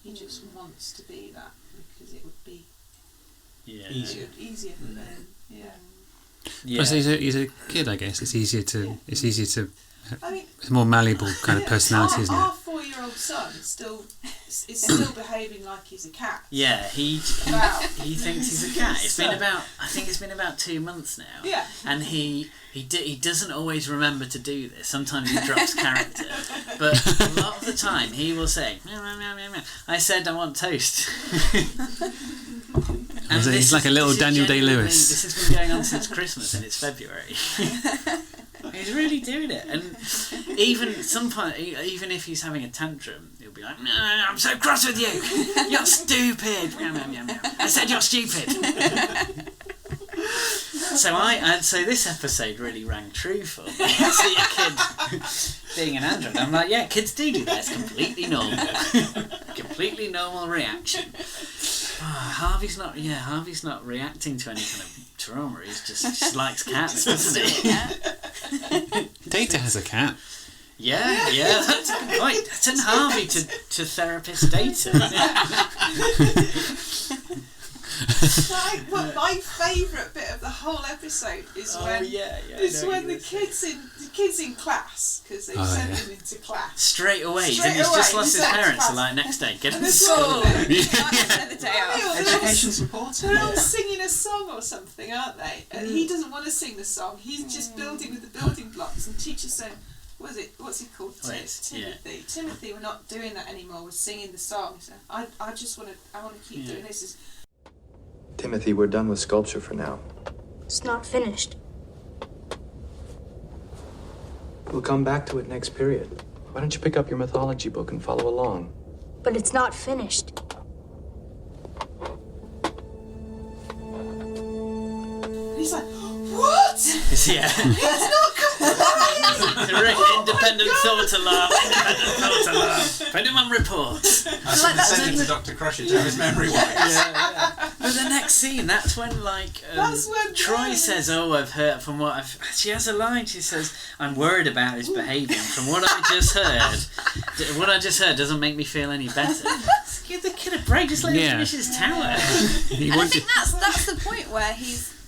He just wants to be that because it would be easier for him. Yeah. So he's a kid, I guess. It's easier to. I mean, it's a more malleable kind of personality, isn't it? Our 4-year-old son is still behaving like he's a cat. Yeah, he thinks he's a cat. I think it's been about 2 months now. Yeah. And he doesn't always remember to do this. Sometimes he drops character, but a lot of the time he will say, meow, meow, meow, meow, meow. I said I want toast. And he's like a little Daniel Day-Lewis. This has been going on since Christmas, and it's February. He's really doing it, and even if he's having a tantrum, he'll be like, "No, I'm so cross with you. You're stupid. Meow, meow, meow, meow. I said you're stupid." So this episode really rang true for me. See a kid being an android. I'm like, yeah, kids do that. It's completely normal. Completely normal reaction. Harvey's not reacting to any kind of trauma. He just likes cats, doesn't he? Data has a cat. Yeah, that's a good point. Send Harvey to therapist Data. My favourite bit of the whole episode is when the kids in class, because they send them into class straight away. He's just lost his parents. So like next day, get him to school. The day out. Education's important. They're all singing a song or something, aren't they? And he doesn't want to sing the song. He's just building with the building blocks. And teacher's saying, what's he called? Timothy. Yeah. Timothy, we're not doing that anymore. We're singing the song. So I want to keep doing this. Timothy, we're done with sculpture for now. It's not finished. We'll come back to it next period. Why don't you pick up your mythology book and follow along? But it's not finished. He's like, what? Yeah. It's not complete. Independent thought alarm. Anyone reports. I was sending to Dr. Crusher to have his memory wipes. Yeah. But the next scene, that's when Troi says, I've heard from what she has a line, she says, I'm worried about his behaviour. From what I just heard doesn't make me feel any better. Give the kid a break, just let him finish his tower. And I think that's the point where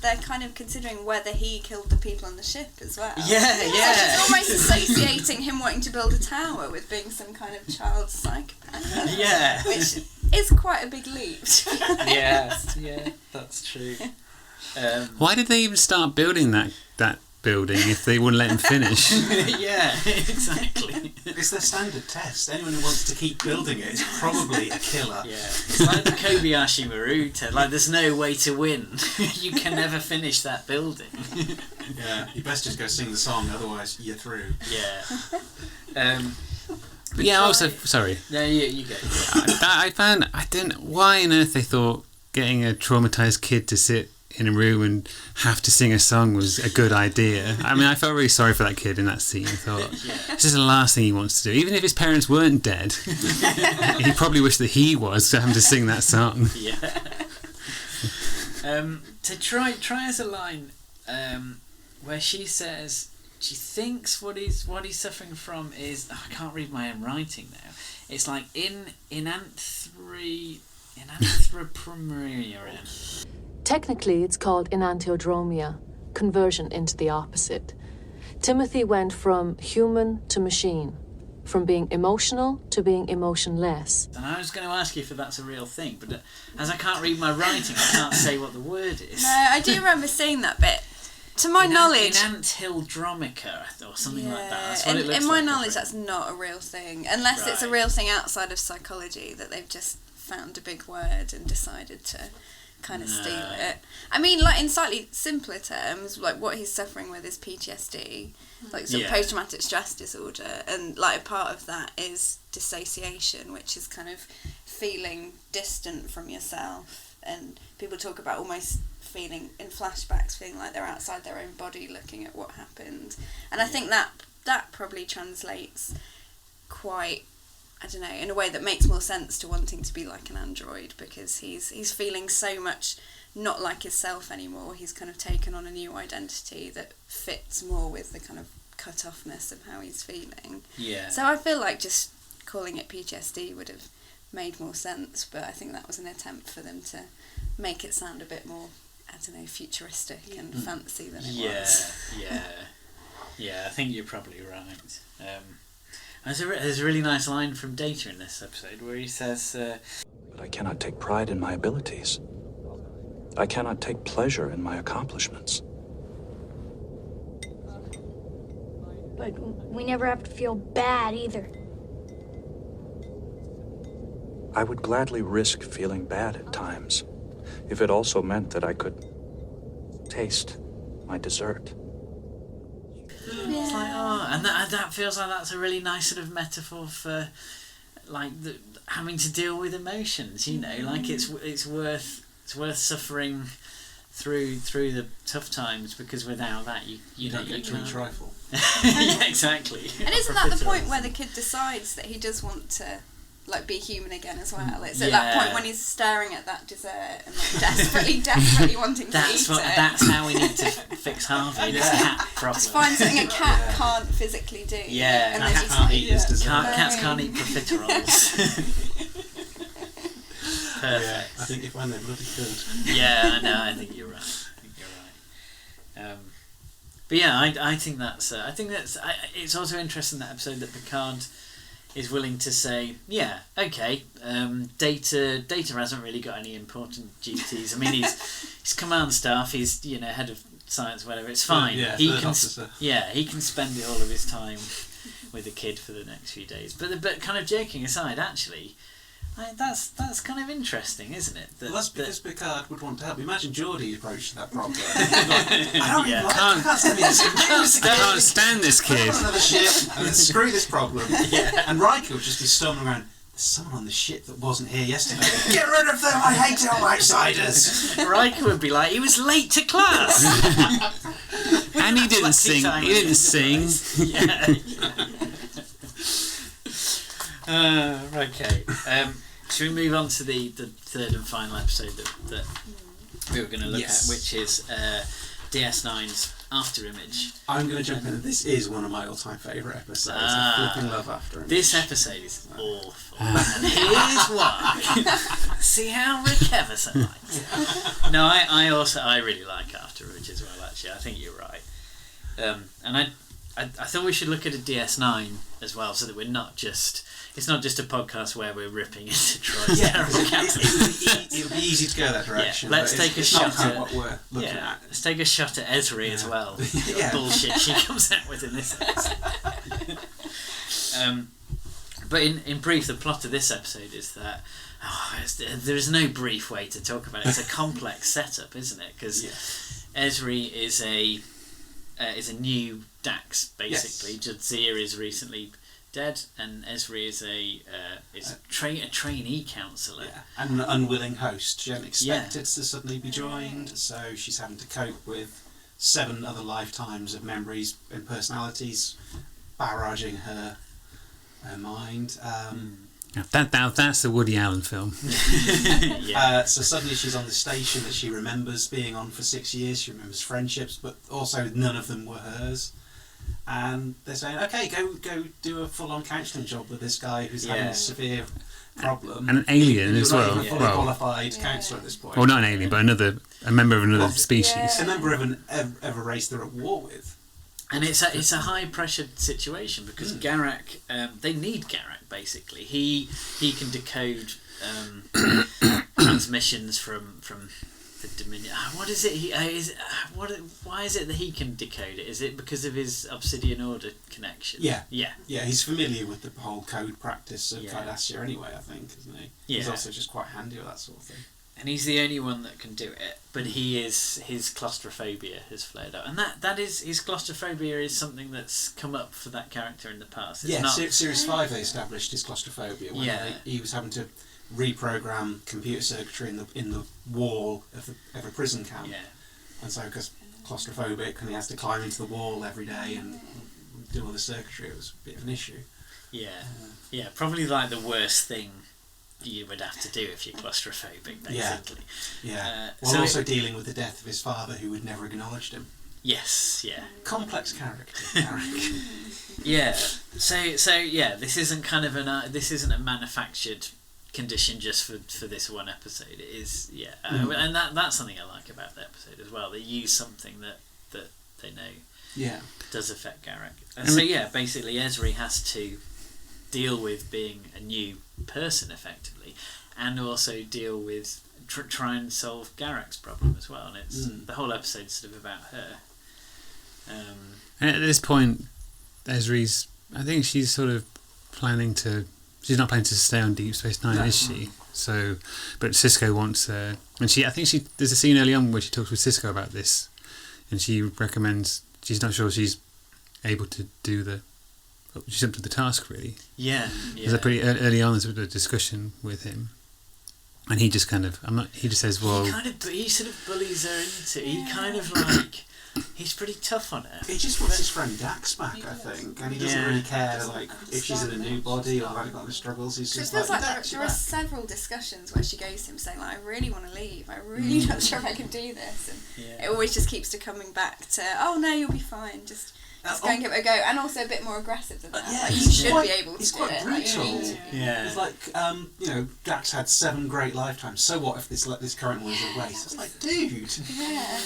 they're kind of considering whether he killed the people on the ship as well. Yeah. She's almost associating him wanting to build a tower with being some kind of child psychopath. Yeah. Which is quite a big leap. Yeah, that's true. Why did they even start building that building if they wouldn't let him finish? Yeah, exactly. It's their standard test. Anyone who wants to keep building it is probably a killer. Yeah, it's like the Kobayashi Maru test. Like, there's no way to win. You can never finish that building. Yeah, you best just go sing the song, otherwise you're through. Yeah. But yeah, also, sorry. No, you go. Why on earth they thought getting a traumatised kid to sit in a room and have to sing a song was a good idea. I mean, I felt really sorry for that kid in that scene. I thought, this is the last thing he wants to do. Even if his parents weren't dead, he probably wished that he was having to sing that song. Yeah. To Troi has a line where she says she thinks what he's suffering from is, I can't read my own writing now. It's like enanthropomania. Technically, it's called enantiodromia, conversion into the opposite. Timothy went from human to machine, from being emotional to being emotionless. And I was going to ask you if that's a real thing, but as I can't read my writing, I can't say what the word is. No, I do remember seeing that bit. To my knowledge... Enantiodromica or something like that. That's what it looks like. In my knowledge, that's not a real thing, unless it's a real thing outside of psychology that they've just found a big word and decided to kind of steal it. I mean, like, in slightly simpler terms, like, what he's suffering with is PTSD, like, some post-traumatic stress disorder, and, like, a part of that is dissociation, which is kind of feeling distant from yourself, and people talk about almost feeling, in flashbacks, feeling like they're outside their own body looking at what happened. And I think that probably translates quite, I don't know, in a way that makes more sense to wanting to be like an android, because he's feeling so much not like himself anymore. He's kind of taken on a new identity that fits more with the kind of cut-offness of how he's feeling. Yeah. So I feel like just calling it PTSD would have made more sense, but I think that was an attempt for them to make it sound a bit more, I don't know, futuristic and fancy than it was. Yeah, I think you're probably right. There's a really nice line from Data in this episode where he says... But I cannot take pride in my abilities. I cannot take pleasure in my accomplishments. But we never have to feel bad either. I would gladly risk feeling bad at times, if it also meant that I could taste my dessert. It's like, oh, and that feels like that's a really nice sort of metaphor for, like, having to deal with emotions. You know, like it's worth suffering through the tough times, because without that you don't get to eat trifle. Yeah, exactly. And isn't that the point where the kid decides that he does want to, like, be human again as well? It's at that point when he's staring at that dessert and, like, desperately wanting to eat it. That's how we need to fix Harvey. This cat problem. Just find something a cat can't physically do. Yeah, and cats can't eat his dessert. Cats can't eat profiteroles. Perfect. Yeah, I think you find them bloody good. Yeah, I know. I think you're right. But yeah, I think that's. It's also interesting, that episode, that Picard is willing to say, yeah, okay, Data hasn't really got any important duties. I mean, he's command staff. He's, you know, head of science, whatever. It's fine. Yeah, he can spend all of his time with the kid for the next few days. But kind of joking aside, actually. That's kind of interesting, isn't it? That's because Picard would want to help. Imagine Geordie approached that problem. I can't stand this kid. Put on another ship and then screw this problem. Yeah. And Riker would just be stumbling around. There's someone on the ship that wasn't here yesterday. Get rid of them! I hate all outsiders. Riker would be like, he was late to class. And he didn't sing. He didn't sing. Yeah. Okay. Should we move on to the third and final episode that we were going to look at, which is DS9's Afterimage? I'm going to jump in. This is one of my all-time favourite episodes. I flipping love Afterimage. This episode is awful. And here's why. See how Rick Everson likes it. No, I really like Afterimage as well, actually. I think you're right. And I thought we should look at a DS9 as well, so that we're not just... It's not just a podcast where we're ripping into Troy's terrible captain. It would be easy to go that direction. Yeah, let's take a shot at what we're looking at. Let's take a shot at Ezri as well. The bullshit she comes out with in this episode. But in brief, the plot of this episode is that there is no brief way to talk about it. It's a complex setup, isn't it? Because Ezri is a new Dax, basically. Jadzia is recently dead, and Ezri is a trainee counsellor. Yeah, and an unwilling host. She hadn't expected to suddenly be joined, so she's having to cope with 7 other lifetimes of memories and personalities barraging her mind. That's a Woody Allen film. So suddenly she's on the station that she remembers being on for 6 years. She remembers friendships, but also none of them were hers. And they're saying, okay, go do a full-on counselling job with this guy who's having a severe problem. And an alien as well. You're not even a fully qualified counsellor at this point. Well, not an alien, but a member of another species. A member of of a race they're at war with. And it's a high pressured situation because Garak, they need Garak basically. He can decode transmissions from the Dominion. What is it? Why is it that he can decode it? Is it because of his Obsidian Order connection? Yeah. He's familiar with the whole code practice of Cardassia anyway. I think, isn't he? Yeah. He's also just quite handy with that sort of thing. and he's the only one that can do it. But his claustrophobia has flared up, and that is his claustrophobia is something that's come up for that character in the past. It's Series 5 they established his claustrophobia when he was having to reprogram computer circuitry in the wall of a prison camp. Yeah. And so, because claustrophobic and he has to climb into the wall every day and do all the circuitry, it was a bit of an issue. Yeah, probably like the worst thing you would have to do if you're claustrophobic, basically. While also dealing with the death of his father, who would never acknowledged him. Yes, yeah. Complex character, Eric. Yeah. So yeah, this isn't kind of this isn't a manufactured condition just for this one episode. It is, and that's something I like about the episode as well. They use something that they know does affect Garak. And so basically Ezri has to deal with being a new person effectively, and also deal with try and solve Garak's problem as well. And it's the whole episode's sort of about her. And at this point, Ezri's, I think she's sort of she's not planning to stay on Deep Space Nine, is she? So, but Sisko wants her, and there's a scene early on where she talks with Sisko about this, and she recommends, she's not sure she's able to do she's up to the task, really. There's a pretty early on, there's a discussion with him, and he just kind of, he just says, well, he sort of bullies her into, he kind of like, he's pretty tough on her. He just wants his friend Dax back, I think, and he doesn't really care like if she's in a new body or like got the struggles. He's just feels like Dax, there are several discussions where she goes to him saying like, I really want to leave, I'm really not sure if I can do this, and it always just keeps coming back to, oh no, you'll be fine, just go and give it a go, and also a bit more aggressive than that. Like, you should be able to do it. He's quite brutal. It's like, Dax had 7 great lifetimes. So what if this current one is a waste? It's like, dude. Yeah.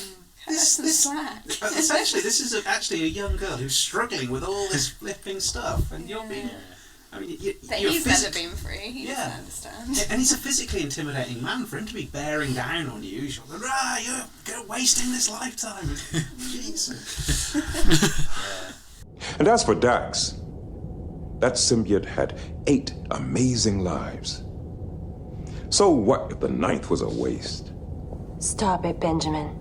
Essentially, this is actually a young girl who's struggling with all this flipping stuff, and you're being. I mean, but he's never been free. He doesn't understand. And he's a physically intimidating man. For him to be bearing down on you, you're wasting this lifetime. Jesus. And as for Dax, that symbiote had 8 amazing lives. So what if the 9th was a waste? Stop it, Benjamin.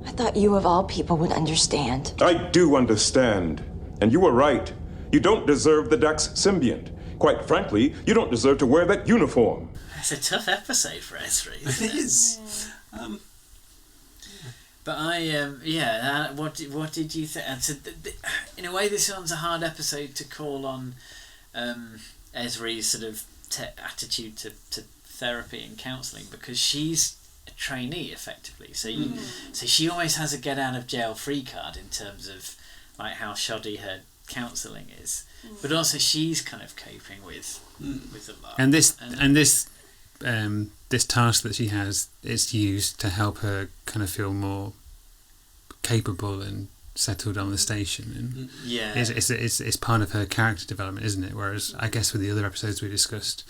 I thought you of all people would understand. I do understand. And you were right. You don't deserve the Dax symbiont. Quite frankly, you don't deserve to wear that uniform. It's a tough episode for Ezri, isn't it? It is. But what did you think? And so, in a way, this one's a hard episode to call on Ezri's sort of attitude to therapy and counselling, because she's a trainee effectively, so she always has a get out of jail free card in terms of like how shoddy her counselling is, but also she's kind of coping with a lot. And this task that she has, it's used to help her kind of feel more capable and settled on the station, and it's part of her character development, isn't it? Whereas I guess with the other episodes we discussed,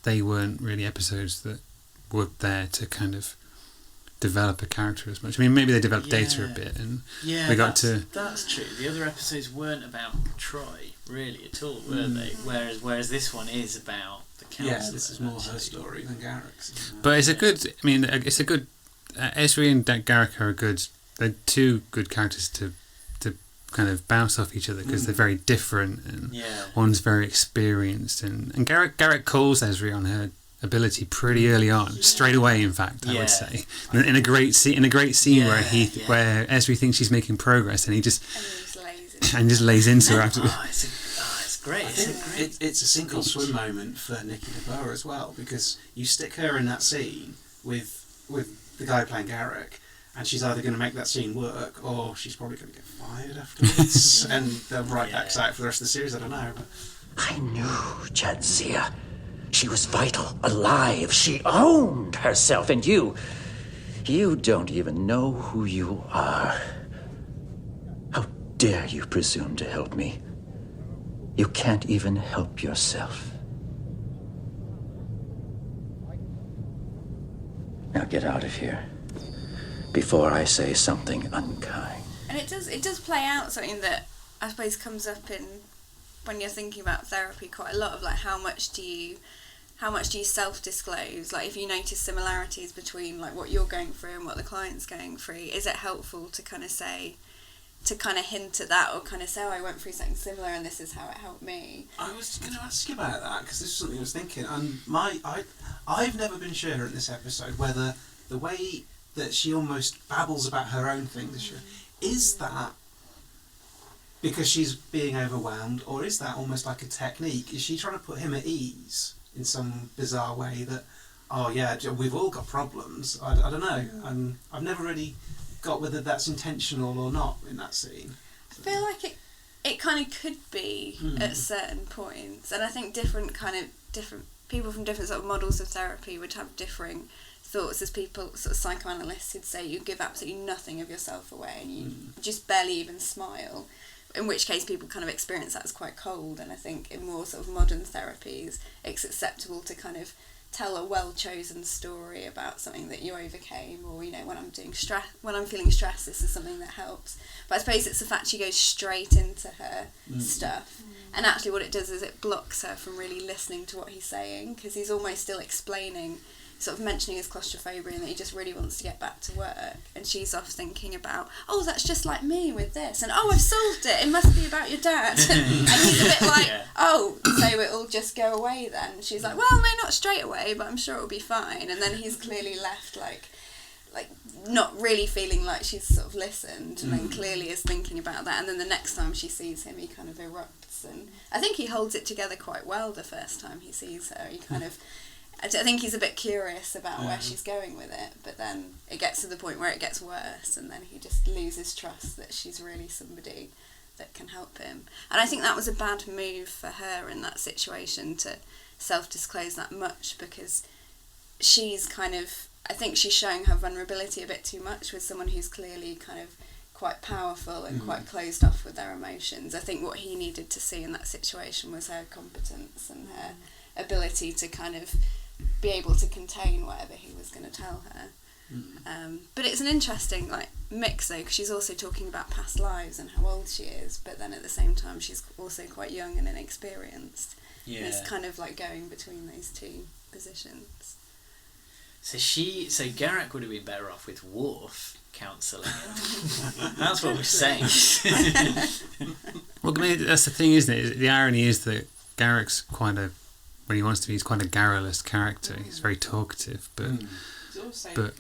they weren't really episodes that were there to kind of develop a character as much. I mean, maybe they developed Data a bit, and we got that's true. The other episodes weren't about Troi really at all, were they? Whereas this one is about the council. Yes, this is more her story than Garak's. But it's a good. I mean, it's a good. Ezri and Garak are good. They're 2 good characters to kind of bounce off each other, because they're very different, and one's very experienced, and Garak calls Ezri on her ability pretty early on, straight away. In fact, I would say, in a great scene where where Ezri thinks she's making progress, and he just lays into her after. It's great. It's a sink or swim moment for Nikki DeBoer as well, because you stick her in that scene with the guy playing Garak, and she's either going to make that scene work, or she's probably going to get fired afterwards, and they'll write Dax out for the rest of the series. I don't know. But I knew Jadzia. She was vital, alive. She owned herself, and you don't even know who you are. How dare you presume to help me? You can't even help yourself. Now get out of here before I say something unkind. And it does play out something that I suppose comes up in when you're thinking about therapy quite a lot, of like, how much do you how much do you self-disclose? Like, if you notice similarities between like what you're going through and what the client's going through, is it helpful to kind of say, to kind of hint at that, or kind of say, oh, I went through something similar and this is how it helped me? I was going to ask you about that, because this is something I was thinking. And I've never been sure in this episode whether the way that she almost babbles about her own things, is that because she's being overwhelmed, or is that almost like a technique? Is she trying to put him at ease in some bizarre way that, oh yeah, we've all got problems? I don't know. I've never really got whether that's intentional or not in that scene. I feel like it kind of could be at certain points, and I think different people from different sort of models of therapy would have differing thoughts. As people, sort of psychoanalysts, who'd say you give absolutely nothing of yourself away and you just barely even smile, in which case people kind of experience that as quite cold. And I think in more sort of modern therapies it's acceptable to kind of tell a well-chosen story about something that you overcame, or, you know, when I'm feeling stressed, this is something that helps. But I suppose it's the fact she goes straight into her stuff, and actually what it does is it blocks her from really listening to what he's saying, because he's almost still explaining, sort of mentioning his claustrophobia and that he just really wants to get back to work, and she's off thinking about, oh, that's just like me with this, and oh, I've solved it must be about your dad. And he's a bit like, oh, so it'll just go away then? She's like, well, no, not straight away, but I'm sure it'll be fine. And then he's clearly left like not really feeling like she's sort of listened, and then clearly is thinking about that, and then the next time she sees him he kind of erupts. And I think he holds it together quite well the first time he sees her. He kind of, I think he's a bit curious about where she's going with it, but then it gets to the point where it gets worse, and then he just loses trust that she's really somebody that can help him. And I think that was a bad move for her in that situation, to self-disclose that much, because she's kind of, I think she's showing her vulnerability a bit too much with someone who's clearly kind of quite powerful and quite closed off with their emotions. I think what he needed to see in that situation was her competence and her ability to kind of be able to contain whatever he was going to tell her. But it's an interesting mix though, because she's also talking about past lives and how old she is, but then at the same time she's also quite young and inexperienced. Yeah. And it's kind of like going between those two positions. So Garak would have been better off with Worf counselling him. That's what we're saying. Well, that's the thing, isn't it? The irony is that Garak's quite a, when he wants to be, he's quite a garrulous character. He's very talkative, but he's also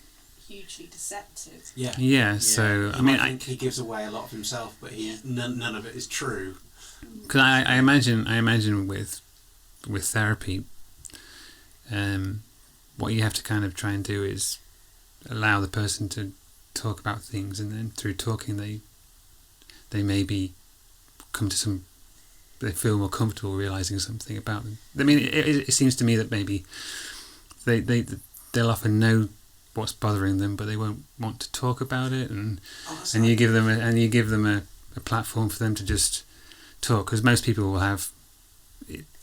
hugely deceptive. Yeah. So I think he gives away a lot of himself, but none of it is true. Because I imagine with therapy, what you have to kind of try and do is allow the person to talk about things, and then through talking they maybe come to some, they feel more comfortable realising something about them. I mean, it seems to me that maybe they'll often know what's bothering them, but they won't want to talk about it, and you give them a platform for them to just talk, because most people will have,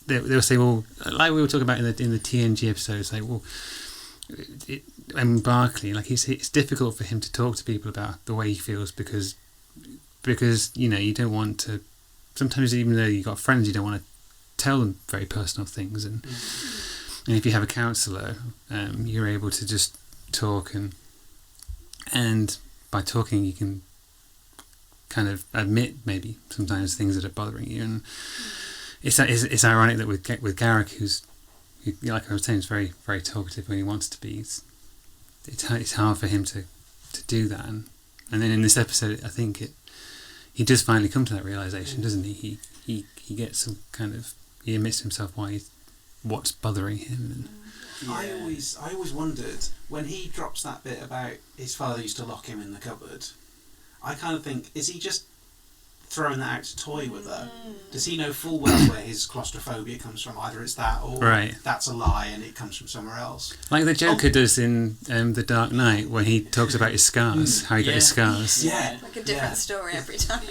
they'll say, well, like we were talking about in the TNG episodes, like, well, and Barclay, like, it's difficult for him to talk to people about the way he feels, because you know, you don't want to, sometimes even though you've got friends, you don't want to tell them very personal things, and if you have a counsellor, you're able to just talk, and by talking you can kind of admit maybe sometimes things that are bothering you. And it's ironic that with Garak, who, like I was saying, is very, very talkative when he wants to be, it's hard for him to do that, and then in this episode I think he does finally come to that realisation, doesn't he? He gets some kind of, he admits to himself what's bothering him. And I always wondered, when he drops that bit about his father used to lock him in the cupboard, I kind of think, is he just throwing that out to toy with her? Does he know full well where his claustrophobia comes from? Either it's that, or that's a lie and it comes from somewhere else. Like the Joker does in The Dark Knight, when he talks about his scars, how he got his scars. Yeah, like a different story every time.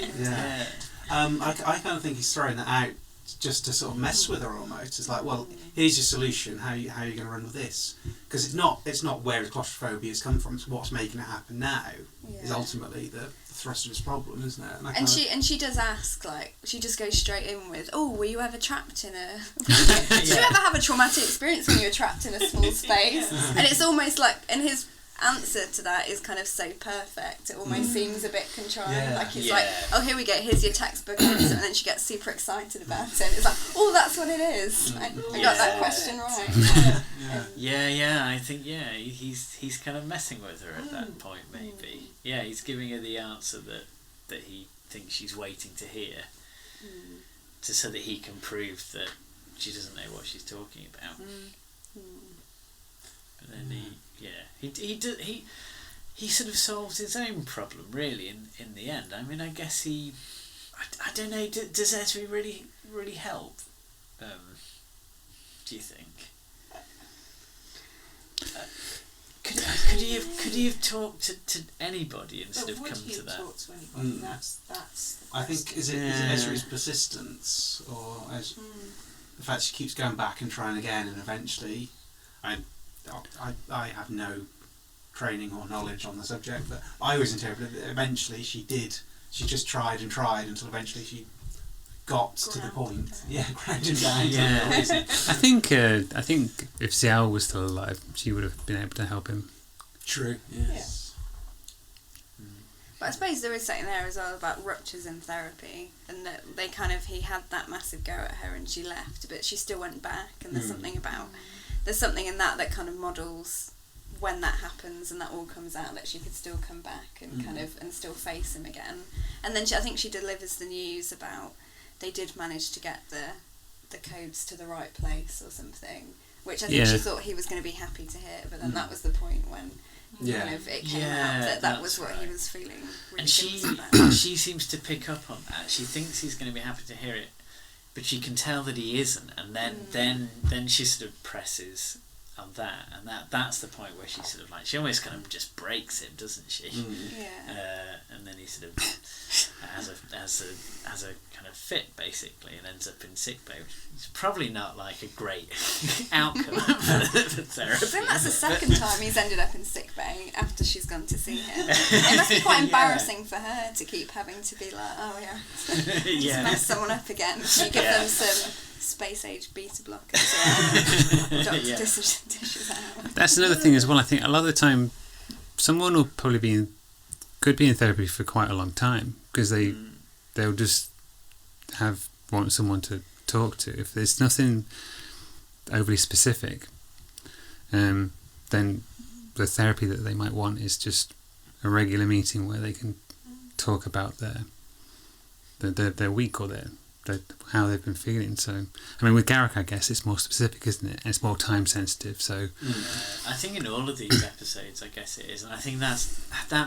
I kind of think he's throwing that out just to sort of mess with her almost. It's like, well, here's your solution. How are you going to run with this? Because it's not where his claustrophobia has come from. It's what's making it happen now is ultimately the thrust of his problem, isn't it? And she does ask, like, she just goes straight in with, oh, were you ever trapped in a... Did you ever have a traumatic experience when you were trapped in a small space? And it's almost like, and his answer to that is kind of so perfect. It almost seems a bit contrived. Like, it's like, oh, here we go, here's your textbook answer, and then she gets super excited about it. And it's like, oh, that's what it is. I got that question right. I think he's kind of messing with her at that point, maybe. Yeah, he's giving her the answer that he thinks she's waiting to hear, so that he can prove that she doesn't know what she's talking about. But then he sort of solves his own problem, really, in the end. I mean, I guess I don't know, does Ezri really help, do you think? Could he have talked to anybody instead of come to that? Talk to anybody? That's I think is it Ezri's persistence, or the fact she keeps going back and trying again, and eventually, I have no training or knowledge on the subject, but I always interpret that eventually she just tried and tried until eventually she got to the point. Ground him down. I think if Xiao was still alive, she would have been able to help him. True. Yes. But I suppose there is something there as well about ruptures in therapy, and that he had that massive go at her and she left, but she still went back, and there's something in that kind of models when that happens and that all comes out, that she could still come back and and still face him again. And then I think she delivers the news about they did manage to get the codes to the right place or something, which I think she thought he was going to be happy to hear, but then that was the point when it came out that was what he was feeling really guilty about. She seems to pick up on that. She thinks he's going to be happy to hear it, but she can tell that he isn't, and then she sort of presses on that, and that's the point where she sort of she almost kind of just breaks him, doesn't she? And then he sort of has a kind of fit basically, and ends up in sickbay. It's probably not a great outcome for therapy. I think that's the second time he's ended up in sickbay after she's gone to see him. It must be quite embarrassing for her to keep having to be like, oh just mess someone up again. You give them some space age beta blockers. Doctor dishes out. That's another thing as well. I think a lot of the time, someone will probably could be in therapy for quite a long time because they'll just want someone to talk to. If there's nothing overly specific, then the therapy that they might want is just a regular meeting where they can talk about their week or how they've been feeling. So, I mean, with Garak, I guess it's more specific, isn't it? And it's more time sensitive. So, I think in all of these episodes, I guess it is, and I think that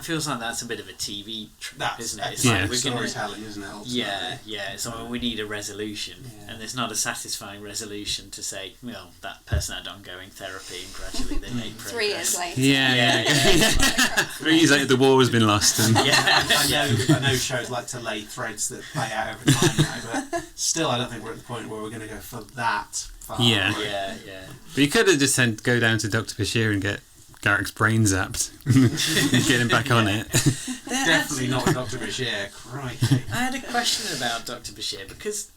feels like that's a bit of a TV trap, isn't it? It's like we're storytelling, isn't it? Ultimately? So we need a resolution, and there's not a sasatisfying resolution to say, well, that person had ongoing therapy and gradually they made progress. 3 years later. Yeah. 3 years later, the war has been lost. And I know shows like to lay threads that play out over time now, but still, I don't think we're at the point where we're going to go for that far. Yeah. But you could have just go down to Dr. Bashir and get Garak's brain zapped and get him back on it. Definitely not with Dr. Bashir. Crikey. I had a question about Dr. Bashir because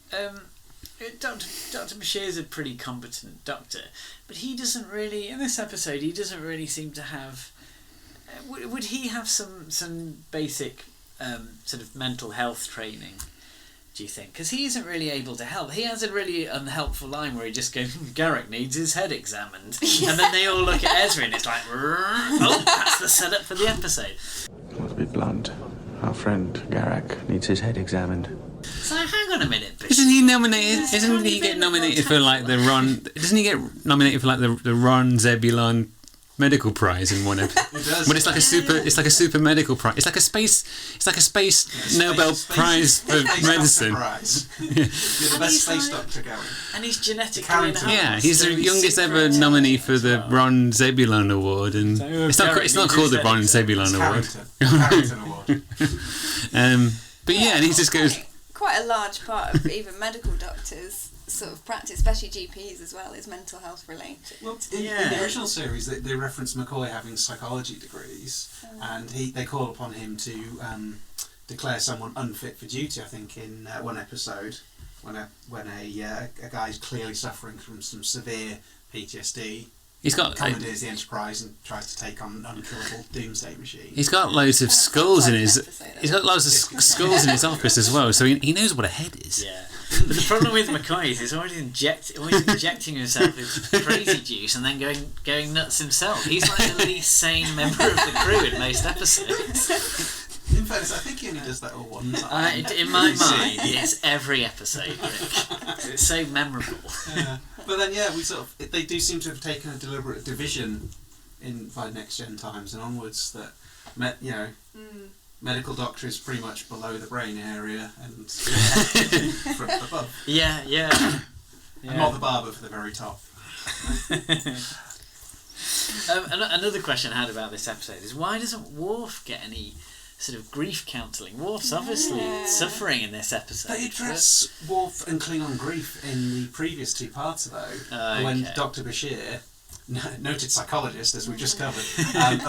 Dr. Bashir is a pretty competent doctor, but he doesn't really, in this episode, he doesn't really seem to have... would he have some basic sort of mental health training, do you think? Because he isn't really able to help. He has a really unhelpful line where he just goes, Garak needs his head examined. And then they all look at Ezri and it's like, oh, that's the setup for the episode. Well, to be blunt, our friend Garak needs his head examined. So hang on a minute, Bishop. Isn't he nominated? Isn't he get nominated for the Ron? Doesn't he get nominated for the Ron Zebulon medical prize in one episode? It does. But it's like a super medical prize. It's like a space Nobel Prize for medicine. You're the best space doctor going. And he's genetically enhanced. Yeah, he's the youngest ever nominee for the Ron Zebulon Award, and it's not called the Ron Zebulon Award. Carrington Award. But yeah, and he just goes. quite a large part of even medical doctors' sort of practice, especially GPs as well, is mental health related. Well, in the original series, they reference McCoy having psychology degrees, and they call upon him to declare someone unfit for duty. I think in one episode, when a guy's clearly suffering from some severe PTSD. He's got commandeers the Enterprise and tries to take on an unkillable doomsday machine. He's got loads of skulls in his. He's got loads of skulls in his office as well, so he knows what a head is. Yeah. But the problem with McCoy is he's always injecting himself with crazy juice and then going nuts himself. He's like the least sane member of the crew in most episodes. In fairness, I think he only does that all one time. In my mind, it's every episode, Rick. It's so memorable. Yeah. But then, yeah, they do seem to have taken a deliberate division by Next Gen times and onwards that, medical doctor is pretty much below the brain area and from above. Yeah. And not the barber for the very top. Another question I had about this episode is, why doesn't Worf get any sort of grief counselling? Worf's obviously suffering in this episode. They address Worf and Klingon grief in the previous two parts, though, when Dr. Bashir, noted psychologist, as we've just covered,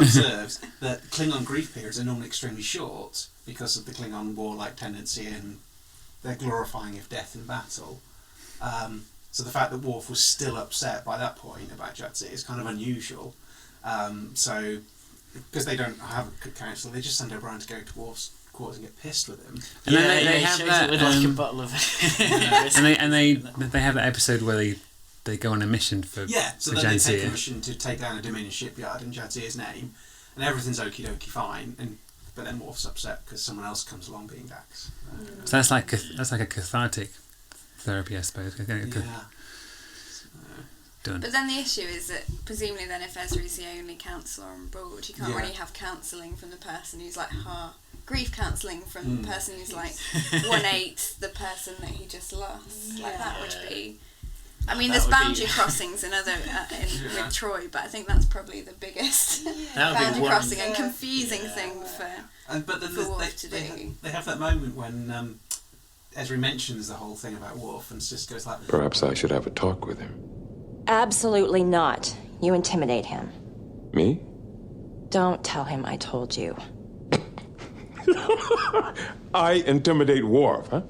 observes that Klingon grief periods are normally extremely short because of the Klingon warlike tendency and their glorifying of death in battle. So the fact that Worf was still upset by that point about Jadzia is kind of unusual. So, because they don't have a good counsellor, they just send O'Brien to go to Worf's quarters and get pissed with him. And then they have that with like a bottle of and they have that episode where they go on a mission for so then they take a mission to take down a Dominion shipyard in Jadzia's name, and everything's okie dokie fine, but then Worf's upset because someone else comes along being Dax. So that's like a cathartic therapy, I suppose. Done. But then the issue is that presumably then if Ezri's the only counsellor on board, you can't really have counselling from the person who's like grief counselling from the person who's like 1/8 the person that he just lost. Like that would be. I mean, there's boundary crossings and other with Troi, but I think that's probably the biggest boundary crossing and confusing thing for Worf to do. They have that moment when Ezri mentions the whole thing about Worf and just goes like, Perhaps I should have a talk with him. Absolutely not. You intimidate him. Me? Don't tell him I told you. I intimidate Worf, huh?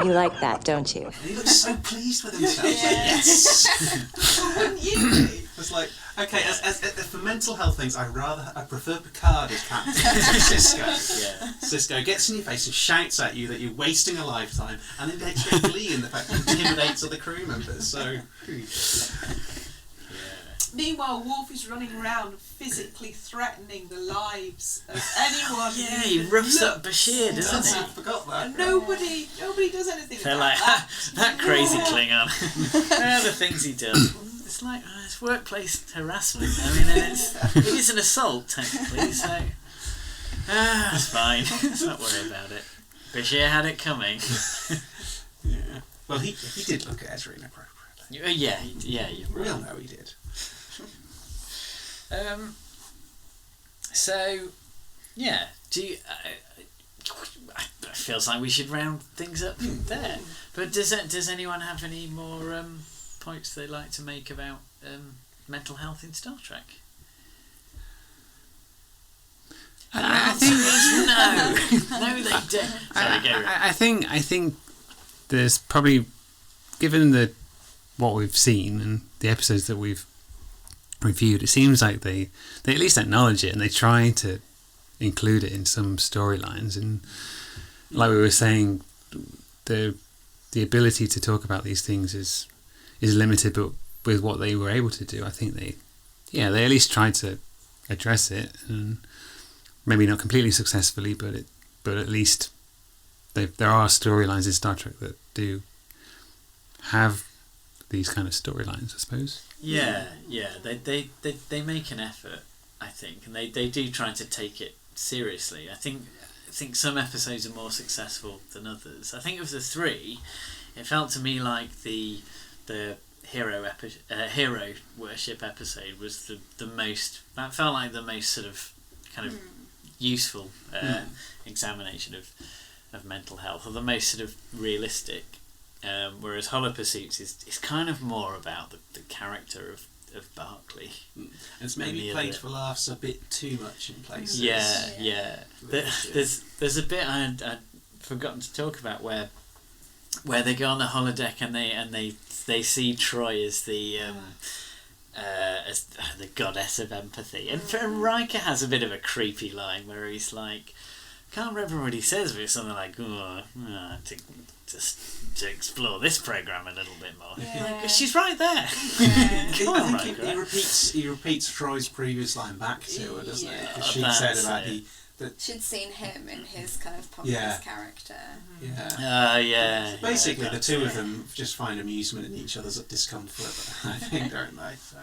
You like that, don't you? He looks so pleased with himself. Yes. Wouldn't you be? It's like, okay, as for mental health things, I prefer Picard as captain to Cisco. Cisco gets in your face and shouts at you that you're wasting a lifetime, and then takes great glee in the fact that he intimidates other crew members. So. Meanwhile, Worf is running around physically threatening the lives of anyone. Yeah, he roughs up Bashir, doesn't he? I forgot that. And nobody does anything They're about like, that crazy Klingon. The things he does. It's like, it's workplace harassment. I mean, it is an assault, technically, so. It's fine. Let's not worry about it. Bashir had it coming. Yeah. Well, he did look at Ezri inappropriately. Yeah, you're right. We all know he did. So, yeah. It feels like we should round things up there. But does anyone have any more points they'd like to make about mental health in Star Trek? I think no, they don't. I think there's probably, given what we've seen and the episodes that we've reviewed, it seems like they at least acknowledge it and they try to include it in some storylines. And like we were saying, the ability to talk about these things is limited, but with what they were able to do, I think they at least tried to address it, and maybe not completely successfully, but at least there are storylines in Star Trek that do have these kind of storylines, I suppose. Yeah. They make an effort, I think, and they do try to take it seriously. I think some episodes are more successful than others. I think of the three, it felt to me like the hero worship episode was the most. That felt like the most sort of kind of useful examination mental health, or the most sort of realistic. Whereas Hollow Pursuits is kind of more about the character of Barclay. And it's maybe played for laughs a bit too much in places. Yeah. There's a bit I'd forgotten to talk about where they go on the holodeck and they see Troi as the goddess of empathy, and Riker has a bit of a creepy line where he's like, can't remember what he says, but it's something like, to explore this program a little bit more. Yeah. Like, she's right there. Come on, I think he repeats Troy's previous line back to her, doesn't he? Because she said about she'd seen him in his kind of pompous character. Yeah. Basically, the two of them just find amusement in each other's discomfort, I think, don't they? So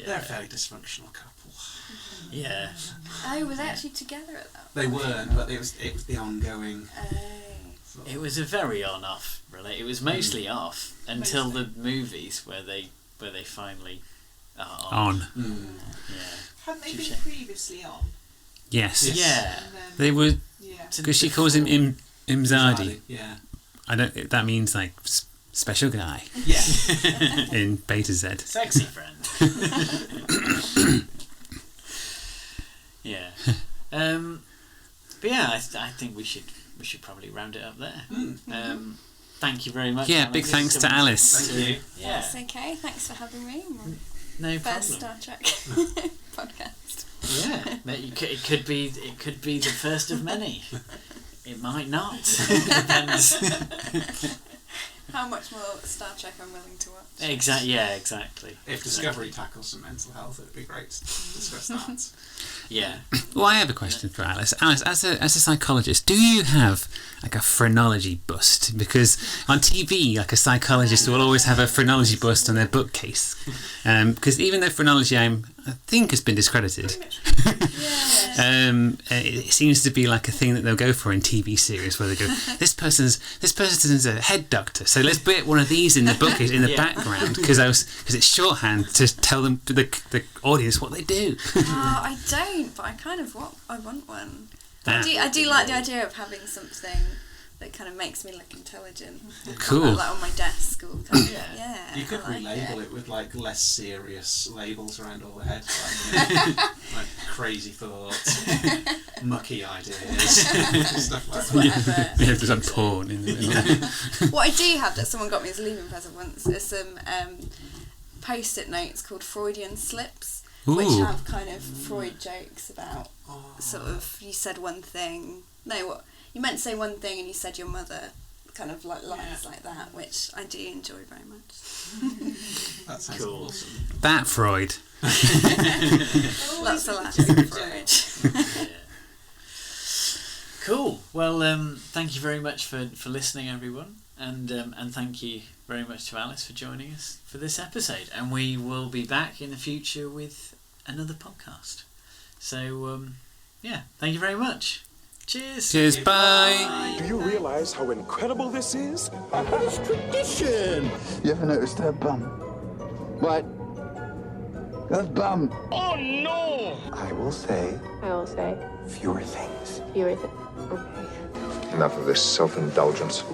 they're a fairly dysfunctional couple. Yeah. Oh, were they actually together at that point? They weren't, but it was the ongoing. It was a very on-off relate. It was mostly off until the movies where they finally are on. Hadn't they been previously on? Yes. Yeah. They were, because she calls him Imzadi. Yeah. I don't. That means like special guy. Yeah. In Beta Z. Sexy friend. Yeah. But yeah, I think we should probably round it up there. Thank you very much. Yeah, big thanks to Alice. Thank you. Yeah. That's okay. Thanks for having me. No First problem. Star Trek podcast. Yeah, it could be the first of many. It might not. It depends. How much more Star Trek I'm willing to watch. Exactly. If Discovery tackles some mental health, it'd be great to discuss that. Yeah. Well, I have a question for Alice. Alice, as a psychologist, do you have like a phrenology bust? Because on TV, like a psychologist will always have a phrenology bust on their bookcase. Because even though phrenology, I think, has been discredited, it seems to be like a thing that they'll go for in TV series where they go, this person's a head doctor, so let's put one of these in the bookcase in the background because it's shorthand to tell them the audience what they do. I don't, but I want one. I do like the idea of having something that kind of makes me look intelligent. Cool. Like on my desk or kind of, You could relabel it with like less serious labels around all the heads, like crazy thoughts, mucky ideas, stuff like that. Whatever. There's some porn in the middle. What I do have that someone got me as a leaving present once is some post-it notes called Freudian slips. Ooh. Which have kind of Freud jokes about sort of, you said one thing, you meant to say one thing and you said your mother, kind of like lines like that, which I do enjoy very much. That sounds awesome. That Freud. Lots of laughs at Freud. Cool. Well, thank you very much for listening, everyone, and thank you very much to Alice for joining us for this episode. And we will be back in the future with another podcast. So, thank you very much. Cheers. Cheers. Bye. Do you realize how incredible this is? It's tradition. You ever noticed her bum? What? Her bum. Oh no! I will say fewer things. Okay. Enough of this self-indulgence.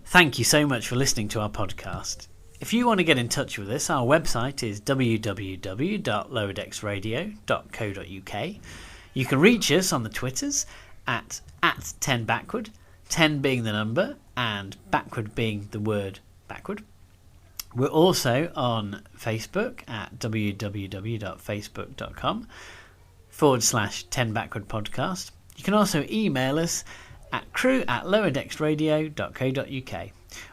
Thank you so much for listening to our podcast. If you want to get in touch with us, our website is www.lowerdexradio.co.uk. You can reach us on the Twitters at 10Backward, 10 being the number and backward being the word backward. We're also on Facebook at www.facebook.com/10Backward podcast. You can also email us at crew@lowerdexradio.co.uk.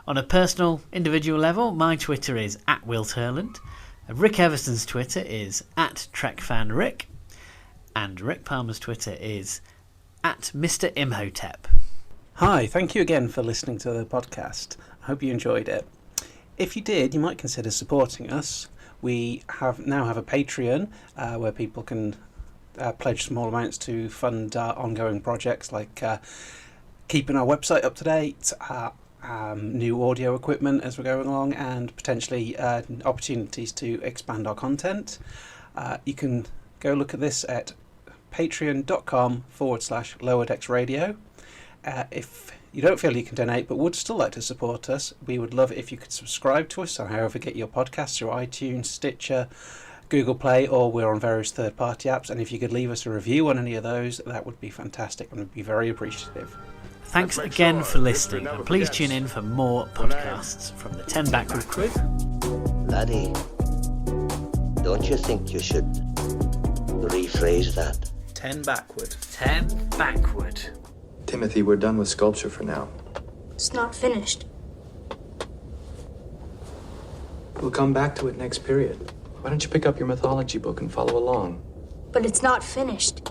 On a personal, individual level, my Twitter is at Will Turland. Rick Everson's Twitter is at TrekFanRick. And Rick Palmer's Twitter is at Mr. Imhotep. Hi, thank you again for listening to the podcast. I hope you enjoyed it. If you did, you might consider supporting us. We now have a Patreon where people can pledge small amounts to fund our ongoing projects like keeping our website up to date, new audio equipment as we're going along, and potentially opportunities to expand our content. You can go look at this at patreon.com/lowerdexradio. if you don't feel you can donate but would still like to support us, we would love it if you could subscribe to us on however get your podcasts, through iTunes, Stitcher, Google Play, or we're on various third-party apps. And if you could leave us a review on any of those, that would be fantastic and we'd be very appreciative. Thanks again for listening, and please tune in for more podcasts from the 10Backward crew. Laddie, don't you think you should rephrase that? 10 backward. 10 backward. Timothy, we're done with sculpture for now. It's not finished. We'll come back to it next period. Why don't you pick up your mythology book and follow along? But it's not finished.